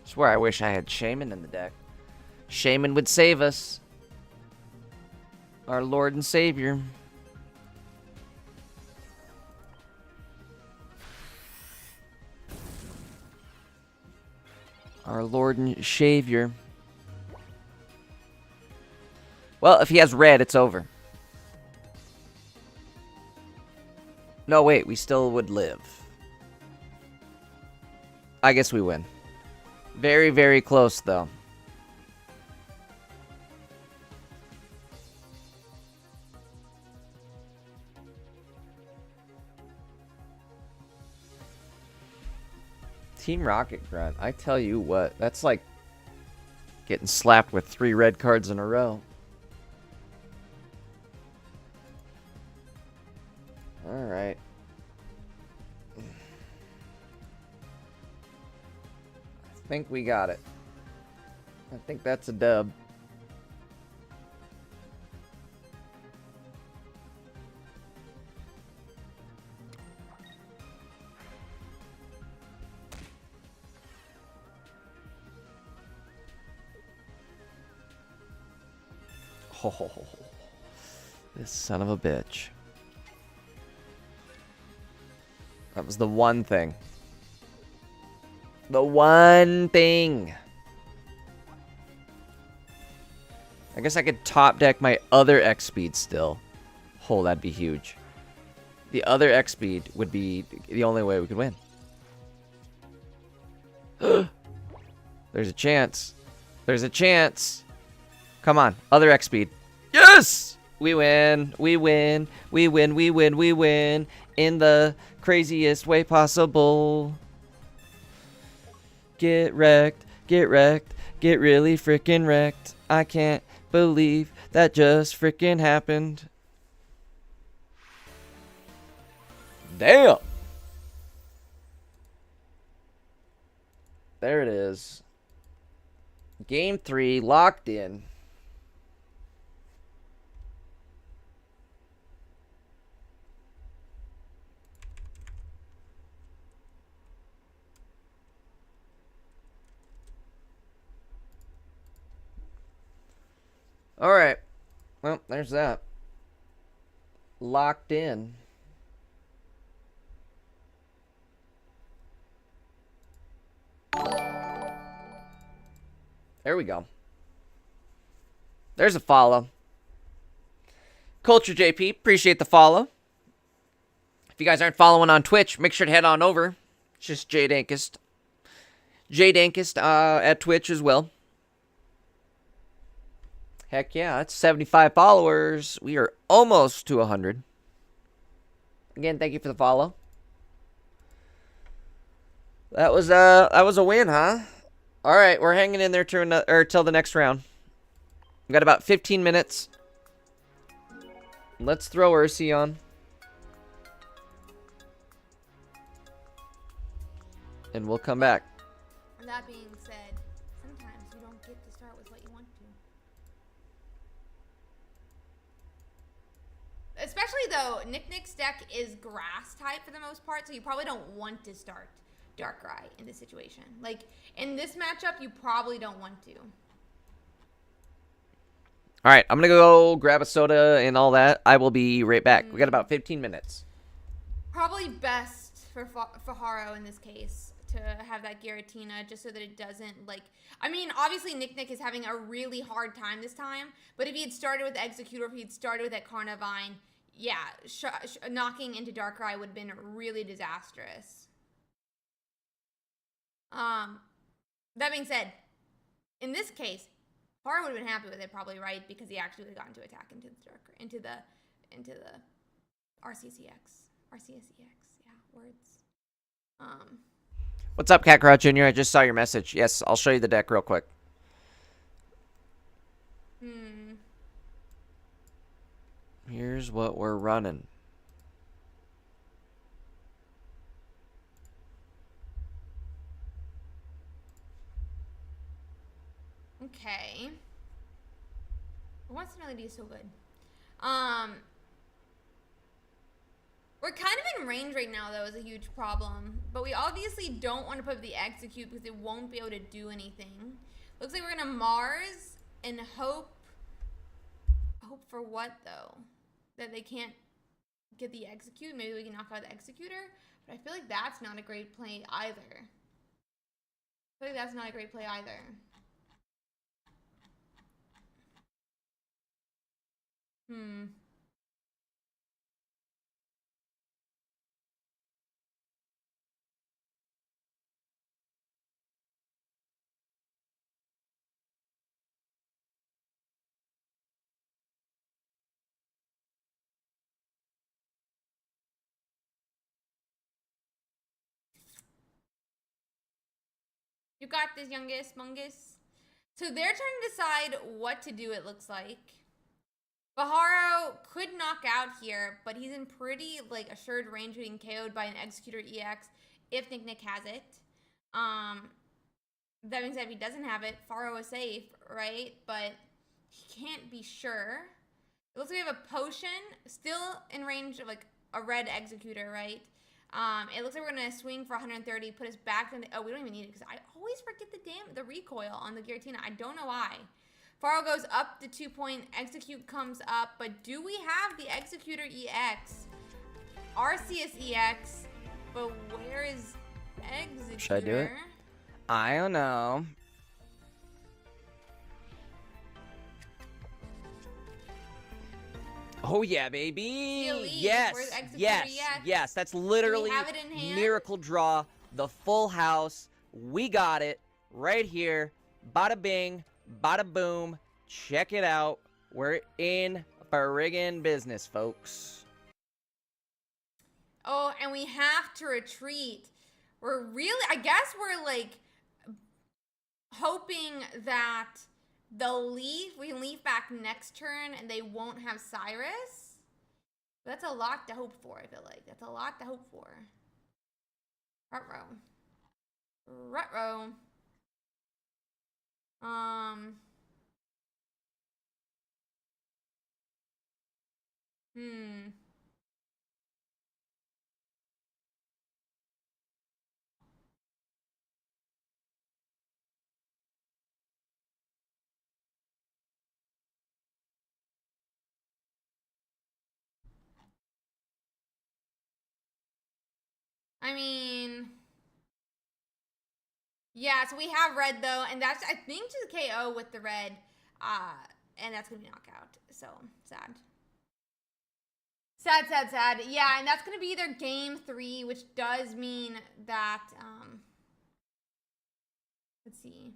Swear I wish I had Shaman in the deck. Shaman would save us. Our Lord and Savior. Our Lord and Savior. Well, if he has red, it's over. No, wait, we still would live. I guess we win. Very, very close, though. Team Rocket Grunt, I tell you what, that's like getting slapped with 3 red cards in a row. Alright. I think we got it. I think that's a dub. Oh, this son of a bitch. That was the one thing. The one thing. I guess I could top deck my other X speed still. Oh, that'd be huge. The other X speed would be the only way we could win. There's a chance. There's a chance. Come on, other X speed. Yes! We win. We win. We win. We win. We win. In the craziest way possible. Get wrecked. Get wrecked. Get really freaking wrecked. I can't believe that just freaking happened. Damn. There it is. Game 3 locked in. All right. Well, there's that. Locked in. There we go. There's a follow. Culture JP, appreciate the follow. If you guys aren't following on Twitch, make sure to head on over. It's just Jdankist. Jdankist at Twitch as well. Heck yeah, that's 75 followers. We are almost to 100. Again, thank you for the follow. That was a win, huh? All right, we're hanging in there till the next round. We got about 15 minutes. Let's throw Ursi on. And we'll come back. That being said, sometimes you don't get to start with what you want to. Especially though, Nick's deck is grass type for the most part, so you probably don't want to start Darkrai in this situation. Like, in this matchup, you probably don't want to. All right, I'm going to go grab a soda and all that. I will be right back. We got about 15 minutes. Probably best for Faharo in this case to have that Giratina just so that it doesn't, like... I mean, obviously Nick is having a really hard time this time, but if he had started with Executor, if he had started with that Carnivine, yeah, knocking into Darkrai would have been really disastrous. That being said, in this case, Far would have been happy with it probably, right? Because he actually would have gotten to attack into the RCCX. Yeah, words. What's up, Kakarot Jr.? I just saw your message. Yes, I'll show you the deck real quick. Here's what we're running. Okay. What's Melody so good? We're kind of in range right now, though, is a huge problem. But we obviously don't want to put the Execute because it won't be able to do anything. Looks like we're going to Mars and hope... Hope for what, though? That they can't get the Execute? Maybe we can knock out the Executor? But I feel like that's not a great play either. You got this, youngest, mungus. So they're trying to decide what to do, it looks like. Baharo could knock out here, but he's in pretty, like, assured range of being KO'd by an Executor EX if Nick has it. That being said, if he doesn't have it, Faro is safe, right? But he can't be sure. It looks like we have a potion still in range of, like, a red Executor, right? It looks like we're gonna swing for 130, put us back in the... Oh, we don't even need it because I always forget the recoil on the Giratina. I don't know why. Faro goes up the 2-point, Execute comes up, but do we have the Executor EX? Arceus EX, but where is Executor? Should I do it? I don't know. Oh yeah, baby! Yes, yes. That's literally Miracle Draw, the full house. We got it right here. Bada bing, bada boom. Check it out. We're in friggin' business, folks. Oh, and we have to retreat. We're really, I guess we're like hoping that they'll leave. We can leave back next turn and they won't have Cyrus. That's a lot to hope for, I feel like. That's a lot to hope for. Ruh-roh. I mean, yeah, so we have red though, and that's, I think, just KO with the red, and that's gonna be knockout, so sad. Sad. Yeah, and that's gonna be either game 3, which does mean that, let's see.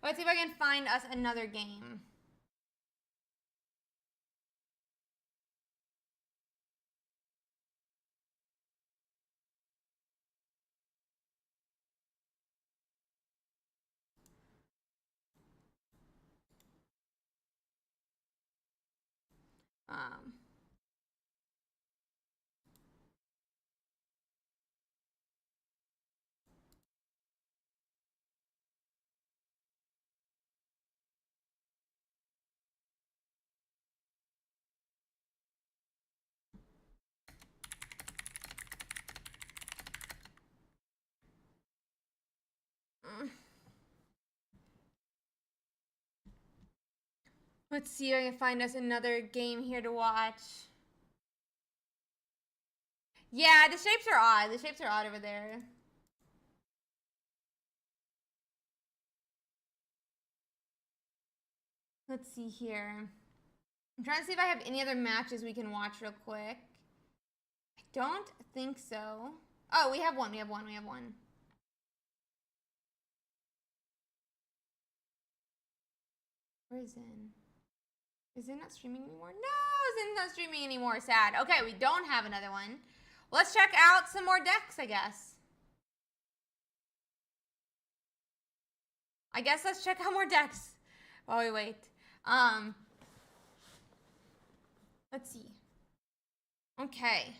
Let's see if I can find us another game. Um, Let's see if I can find us another game here to watch. Yeah, the shapes are odd. The shapes are odd over there. Let's see here. I'm trying to see if I have any other matches we can watch real quick. I don't think so. Oh, we have one. We have one. Where is Zen? Is Zen not streaming anymore? No, Zen's not streaming anymore. Sad. Okay, we don't have another one. Let's check out some more decks, I guess. Let's check out more decks while we wait. Let's see. Okay.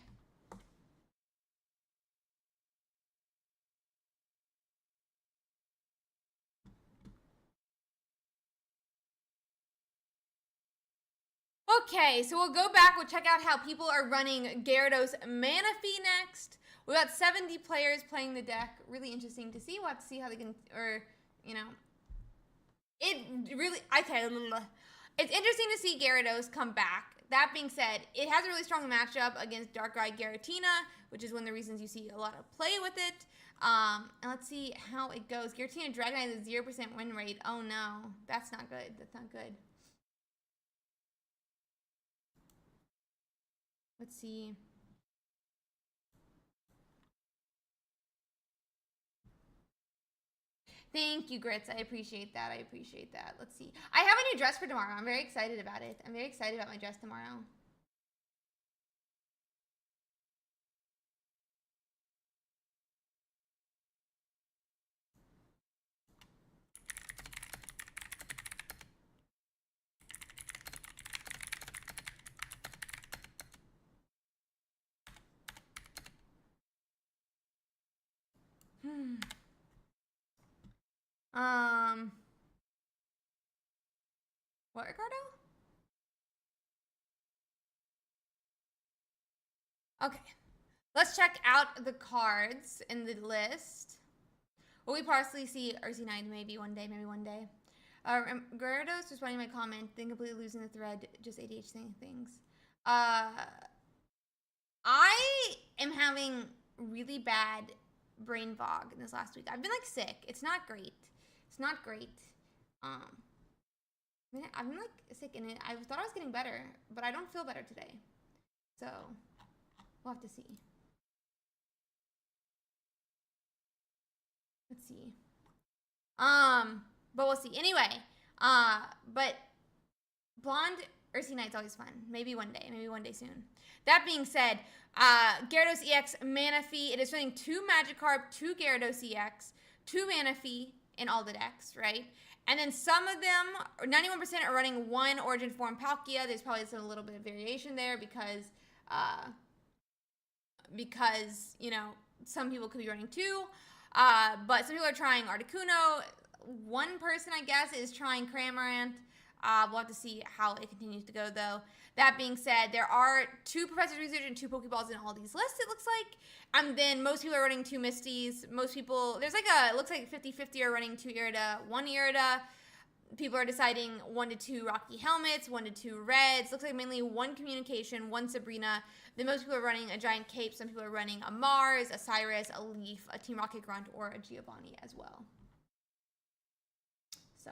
Okay, so we'll go back. We'll check out how people are running Gyarados Manaphy next. We got 70 players playing the deck. Really interesting to see. We'll have to see how they can, or, you know. It's interesting to see Gyarados come back. That being said, it has a really strong matchup against Dark-Eyed Giratina, which is one of the reasons you see a lot of play with it. And let's see how it goes. Giratina Dragonite has a 0% win rate. Oh no, that's not good. That's not good. Let's see. Thank you, Grits. I appreciate that. Let's see. I have a new dress for tomorrow. I'm very excited about it. I'm very excited about my dress tomorrow. What, Ricardo? Okay. Let's check out the cards in the list. Will we possibly see Ursiiday maybe one day, Gyarados responding to my comment, then completely losing the thread, just ADHD saying things. I am having really bad brain fog in this last week. I've been like sick. It's not great. I've been like sick and I thought I was getting better, but I don't feel better today. So we'll have to see. Let's see. But we'll see. Anyway, but Blonde Ursiiday's always fun. Maybe one day soon. That being said, Gyarados EX Manaphy. It is running 2 Magikarp, 2 Gyarados EX, 2 Manaphy in all the decks, right? And then some of them, 91% are running 1 Origin Form Palkia. There's probably a little bit of variation there because you know, some people could be running 2. But some people are trying Articuno. One person, I guess, is trying Cramorant. We'll have to see how it continues to go, though. That being said, there are 2 Professor's Research and 2 Pokeballs in all these lists, it looks like. And then most people are running 2 Misties. Most people, there's like it looks like 50-50 are running 2 Irida, 1 Irida. People are deciding 1 to 2 Rocky Helmets, 1 to 2 Reds. Looks like mainly 1 Communication, 1 Sabrina. Then most people are running a Giant Cape. Some people are running a Mars, a Cyrus, a Leaf, a Team Rocket Grunt, or a Giovanni as well. So,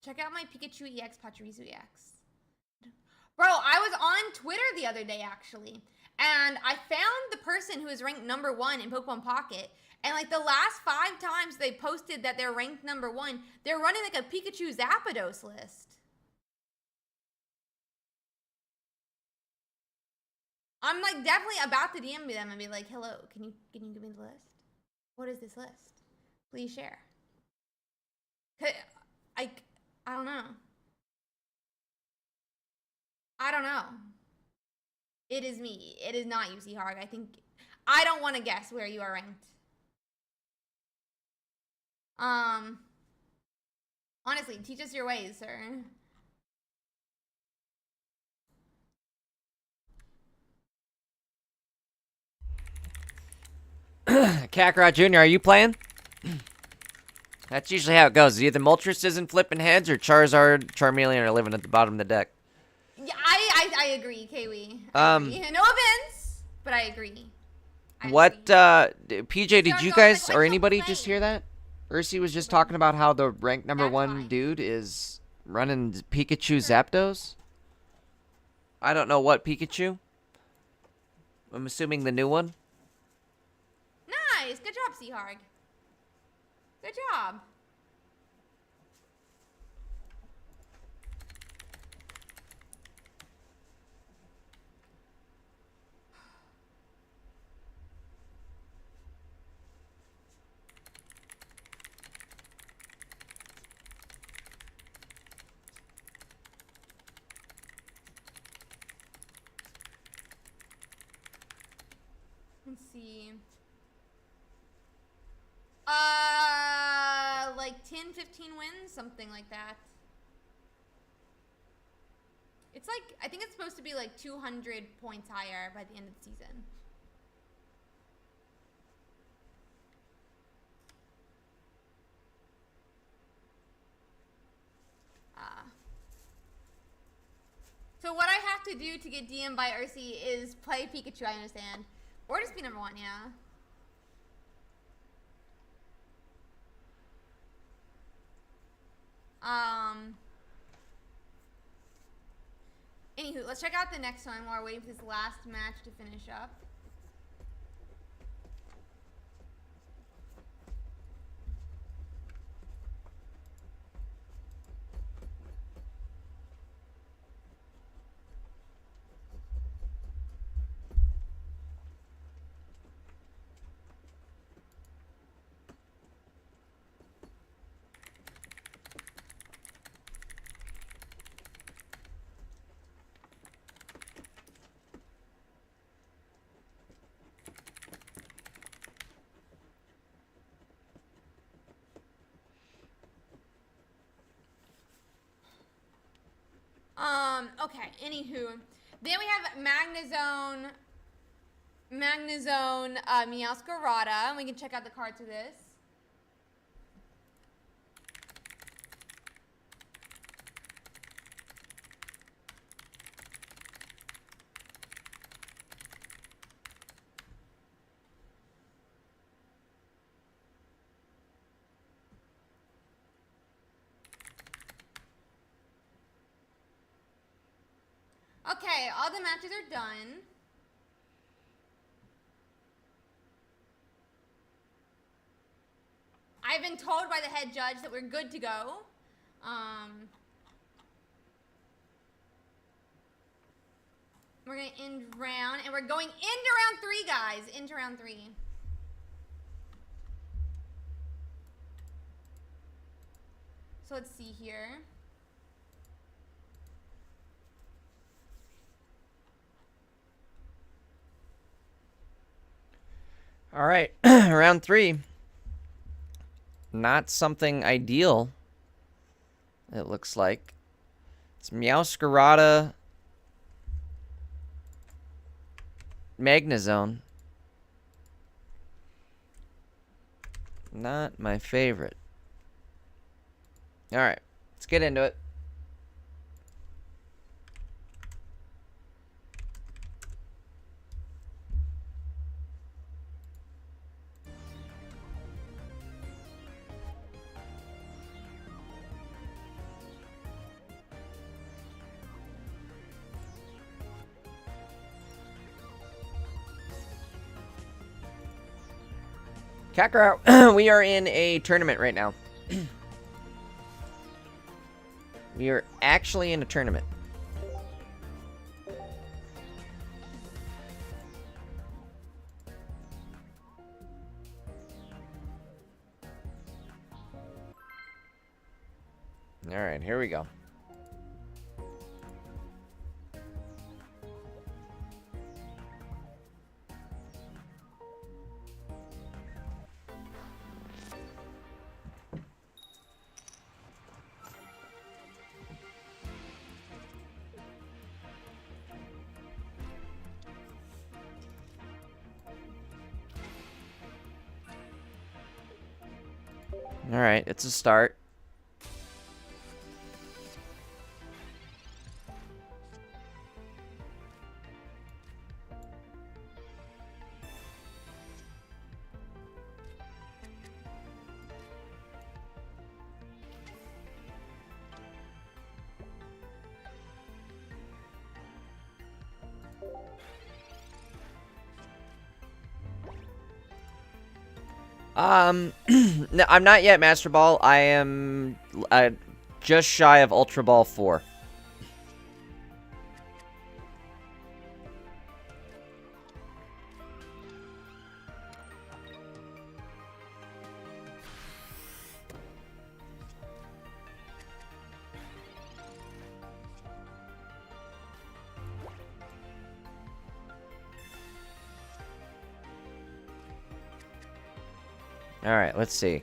check out my Pikachu EX, Pachirisu EX. Bro, I was on Twitter the other day, actually, and I found the person who is ranked number 1 in Pokemon Pocket, and like the last 5 times they posted that they're ranked number 1, they're running like a Pikachu Zapdos list. I'm like definitely about to DM them and be like, hello, can you give me the list? What is this list? Please share. I don't know. I don't know. It is me. It is not UC Harg. I don't want to guess where you are ranked. Honestly, teach us your ways, sir. Kakarot Jr., are you playing? That's usually how it goes. Either Moltres isn't flipping heads or Charizard, Charmeleon are living at the bottom of the deck. Yeah, I agree, Kiwi. I agree. No offense, but I agree. PJ, did you guys like, or anybody just hear that? Ursi was just talking about how the ranked number 1 dude is running Pikachu Zapdos. I don't know what Pikachu. I'm assuming the new one. Nice. Good job, Seaharg. Good job. Let's see. Like 10, 15 wins, something like that. It's like, I think it's supposed to be like 200 points higher by the end of the season. So what I have to do to get DM'd by Ursi is play Pikachu, I understand. Or just be number 1, yeah. Anywho, let's check out the next one while we're waiting for this last match to finish up. Okay, anywho. Then we have Magnezone, Meowscarada, and we can check out the cards for this. Okay, all the matches are done. I've been told by the head judge that we're good to go. We're going to end round, and we're going into round 3, guys. Into round 3. So let's see here. All right, round 3. Not something ideal, it looks like. It's Meowscarada, Magnezone. Not my favorite. All right, let's get into it. Kakarot, we are in a tournament right now. We are actually in a tournament. All right, here we go. Alright, it's a start. No, I'm not yet Master Ball. I am just shy of Ultra Ball 4. Alright, let's see.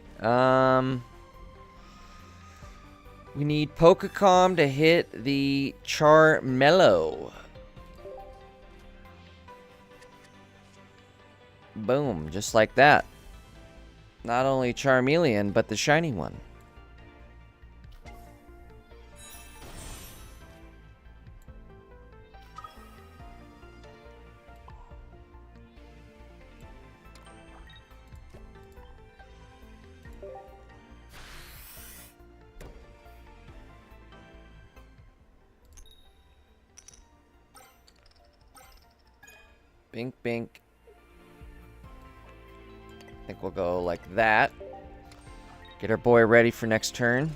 We need Pokecom to hit the Charmello. Boom, just like that. Not only Charmeleon, but the shiny one. Bink, bink. I think we'll go like that. Get our boy ready for next turn.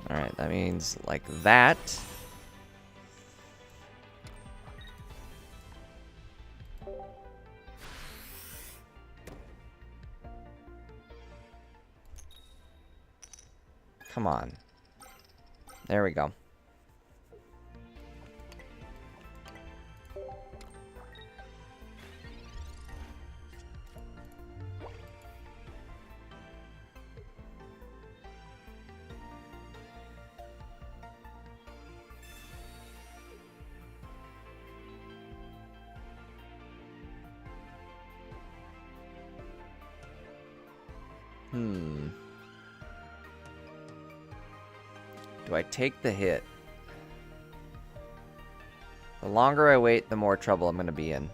Alright, that means like that. Come on. There we go. Do I take the hit? The longer I wait, the more trouble I'm going to be in.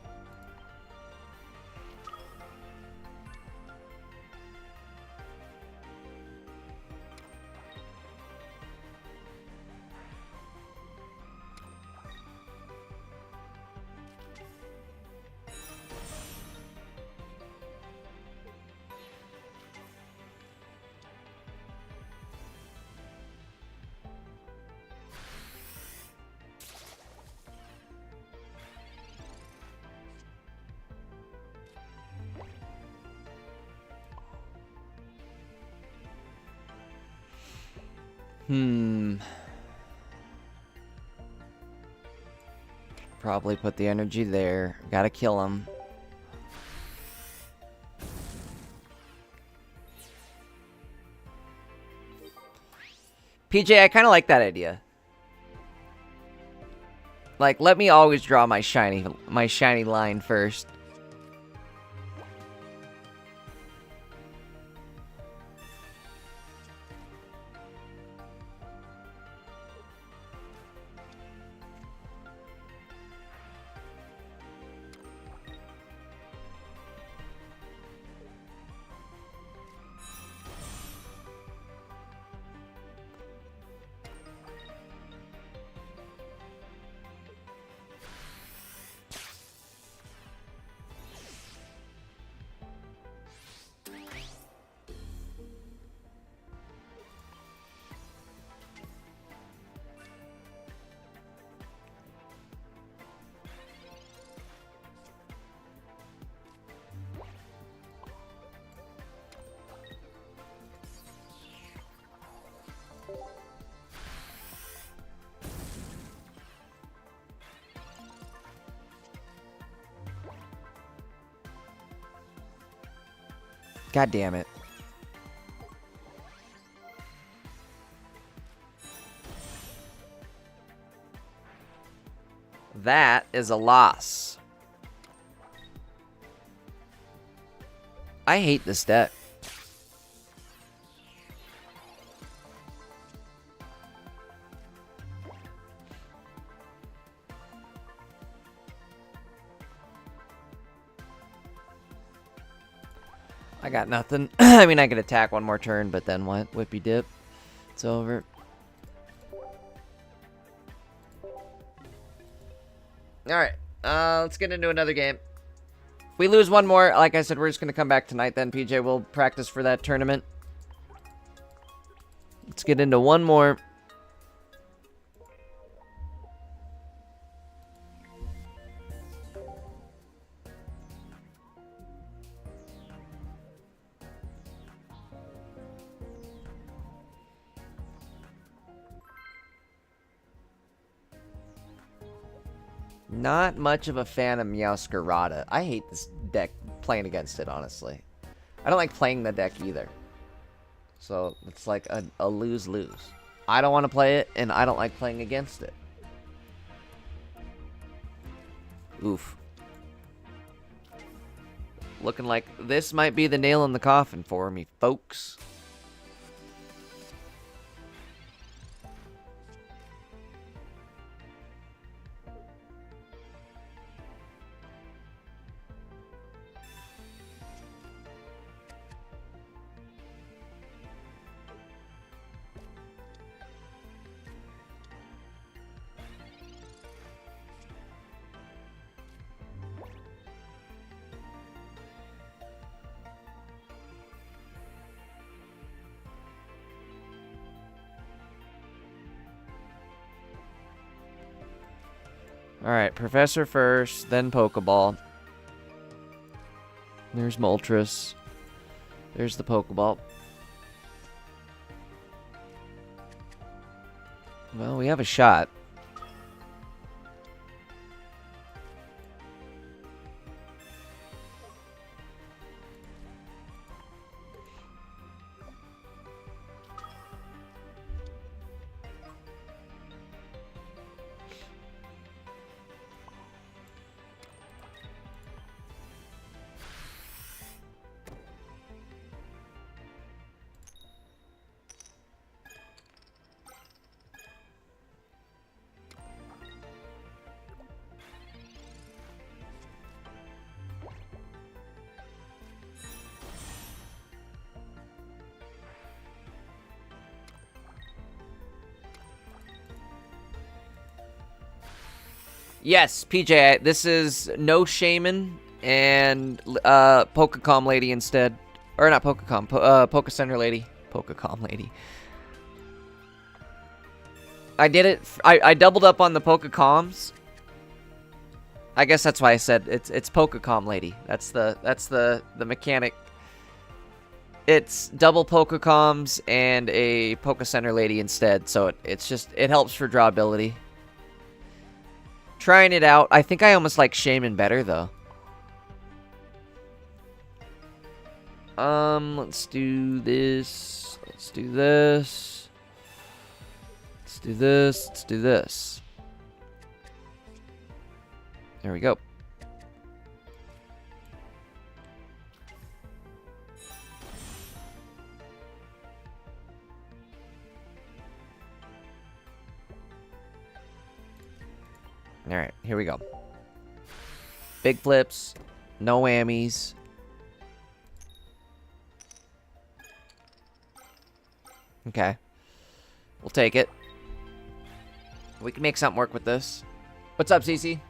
Probably put the energy there. Gotta kill him. PJ, I kind of like that idea. Like, let me always draw my shiny line first. God damn it. That is a loss. I hate this deck. I got nothing. I mean, I could attack one more turn, but then what? Whippy dip. It's over. Alright. Let's get into another game. If we lose one more, like I said, we're just going to come back tonight then, PJ. We'll practice for that tournament. Let's get into one more. Not much of a fan of Meowscarada. I hate this deck playing against it, honestly. I don't like playing the deck either. So, it's like a lose-lose. I don't want to play it, and I don't like playing against it. Oof. Looking like this might be the nail in the coffin for me, folks. Alright, Professor first, then Pokeball. There's Moltres. There's the Pokeball. Well, we have a shot. Yes, PJ, this is no Shaman and Pokecom Lady instead. Or not Pokecom, Pokecenter Lady. Pokecom Lady. I did it, I doubled up on the Pokecoms. I guess that's why I said it's Pokecom Lady. That's the mechanic. It's double Pokecoms and a Pokecenter Lady instead, so it helps for drawability. Trying it out. I think I almost like Shaman better, though. Let's do this. Let's do this. Let's do this. Let's do this. There we go. Alright, here we go. Big flips. No whammies. Okay. We'll take it. We can make something work with this. What's up, CC?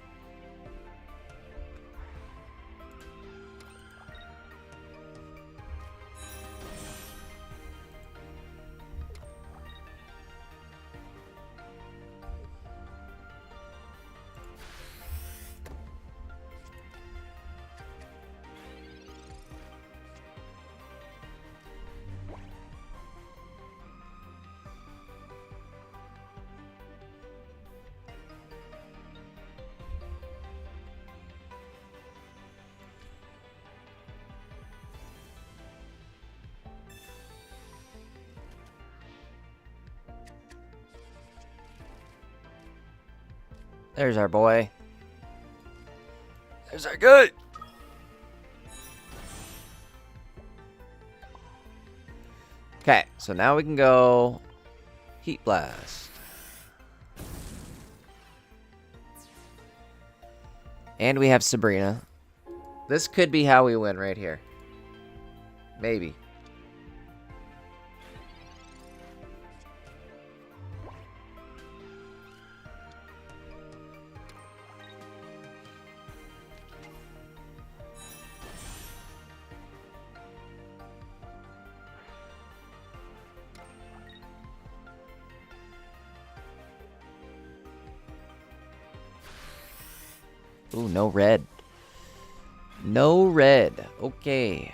There's our boy. There's our good. Okay, so now we can go Heat Blast. And we have Sabrina. This could be how we win right here. Maybe. Ooh, no red. No red. Okay.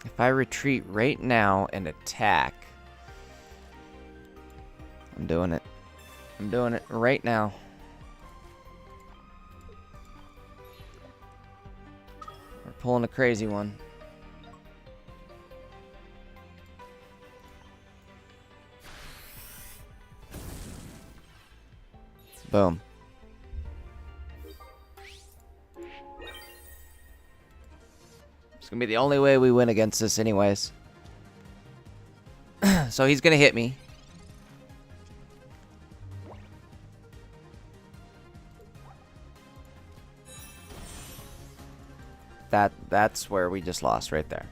If I retreat right now and attack, I'm doing it. I'm doing it right now. We're pulling a crazy one. Boom. It's gonna be the only way we win against this anyways. So he's gonna hit me. That's where we just lost right there.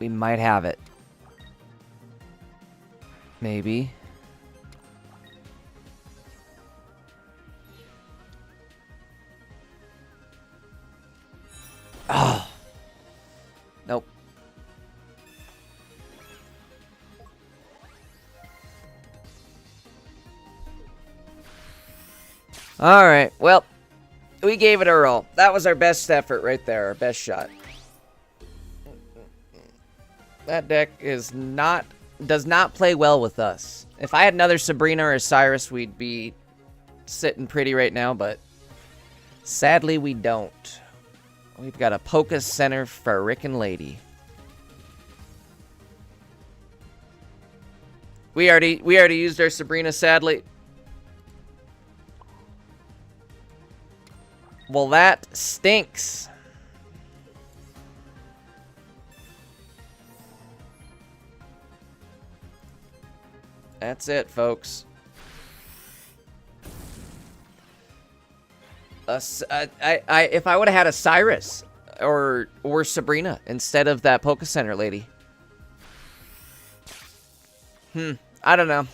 We might have it. Maybe. Oh. Nope. All right. Well, we gave it our all. That was our best effort right there. Our best shot. That deck does not play well with us. If I had another Sabrina or a Cyrus, we'd be sitting pretty right now, but sadly we don't. We've got a Poke Center frickin' lady. We already used our Sabrina, sadly. Well, that stinks. That's it, folks. If I would have had a Cyrus or Sabrina instead of that Poke Center lady. I don't know.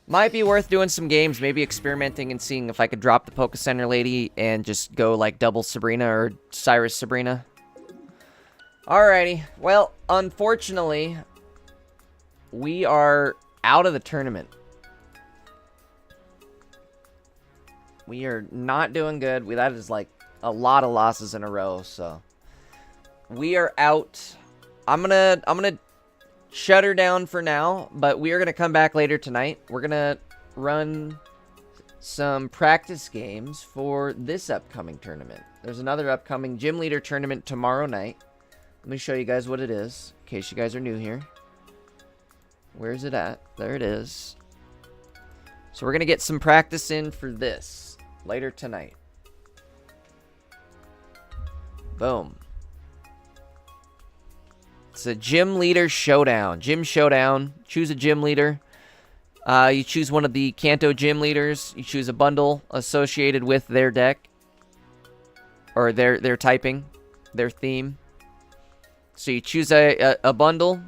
Might be worth doing some games, maybe experimenting and seeing if I could drop the Poke Center lady and just go like double Sabrina or Cyrus Sabrina. Alrighty. Well, unfortunately, we are out of the tournament. We are not doing good. That is like a lot of losses in a row, so we are out. I'm gonna shut her down for now, but we are gonna come back later tonight. We're gonna run some practice games for this upcoming tournament. There's another upcoming gym leader tournament tomorrow night. Let me show you guys what it is, in case you guys are new here. Where's it at? There it is. So we're gonna get some practice in for this later tonight. Boom. It's a gym leader showdown. Gym showdown. Choose a gym leader. You choose one of the Kanto gym leaders. You choose a bundle associated with their deck. Or their typing. Their theme. So you choose a bundle.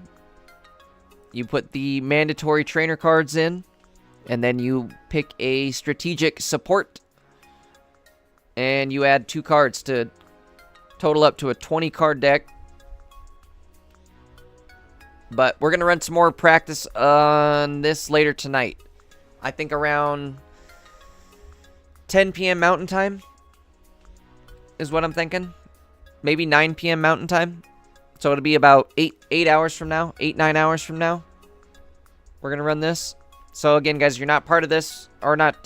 You put the mandatory trainer cards in. And then you pick a strategic support. And you add 2 cards to total up to a 20 card deck. But we're going to run some more practice on this later tonight. I think around 10 p.m. Mountain Time is what I'm thinking. Maybe 9 p.m. Mountain Time. So it'll be about 8 hours from now. 8-9 hours from now. We're going to run this. So again, guys, if you're not part of this, or not,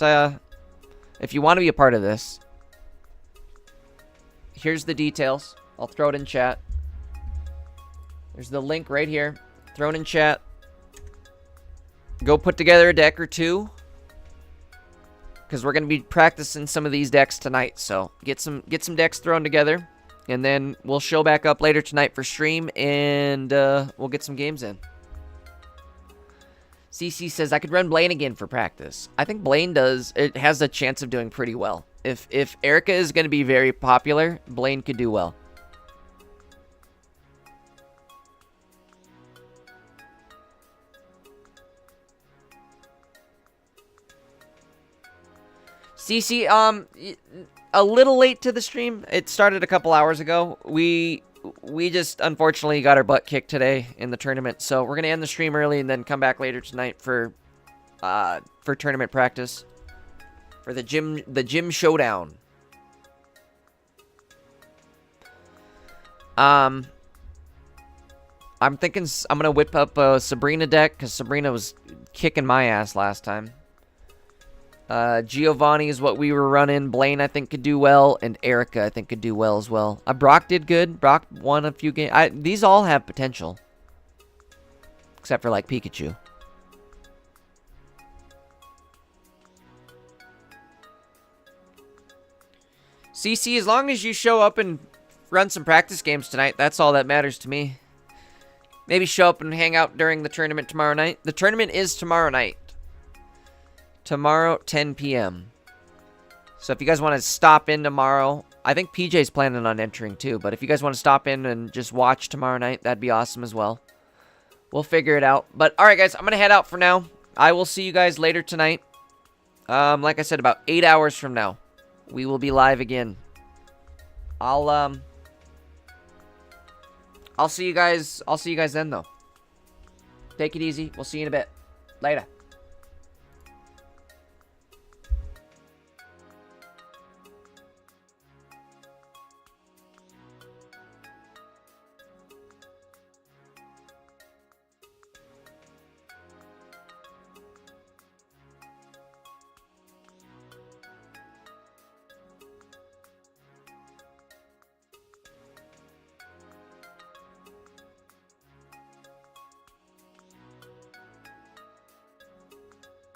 if you want to be a part of this, here's the details. I'll throw it in chat. There's the link right here. Thrown in chat. Go put together a deck or 2. Because we're going to be practicing some of these decks tonight. So get some decks thrown together. And then we'll show back up later tonight for stream. And we'll get some games in. CC says, I could run Blaine again for practice. I think Blaine has a chance of doing pretty well. If Erica is going to be very popular, Blaine could do well. CC, a little late to the stream. It started a couple hours ago. We just unfortunately got our butt kicked today in the tournament, so we're gonna end the stream early and then come back later tonight for tournament practice for the gym showdown. I'm thinking I'm gonna whip up a Sabrina deck because Sabrina was kicking my ass last time. Giovanni is what we were running. Blaine, I think, could do well. And Erica, I think, could do well as well. Brock did good. Brock won a few games. These all have potential. Except for, like, Pikachu. CC, as long as you show up and run some practice games tonight, that's all that matters to me. Maybe show up and hang out during the tournament tomorrow night. The tournament is tomorrow night. Tomorrow, 10 p.m. So if you guys want to stop in tomorrow, I think PJ's planning on entering too, but if you guys want to stop in and just watch tomorrow night, that'd be awesome as well. We'll figure it out. But alright guys, I'm going to head out for now. I will see you guys later tonight. Like I said, about 8 hours from now, we will be live again. I'll see you guys then though. Take it easy. We'll see you in a bit. Later.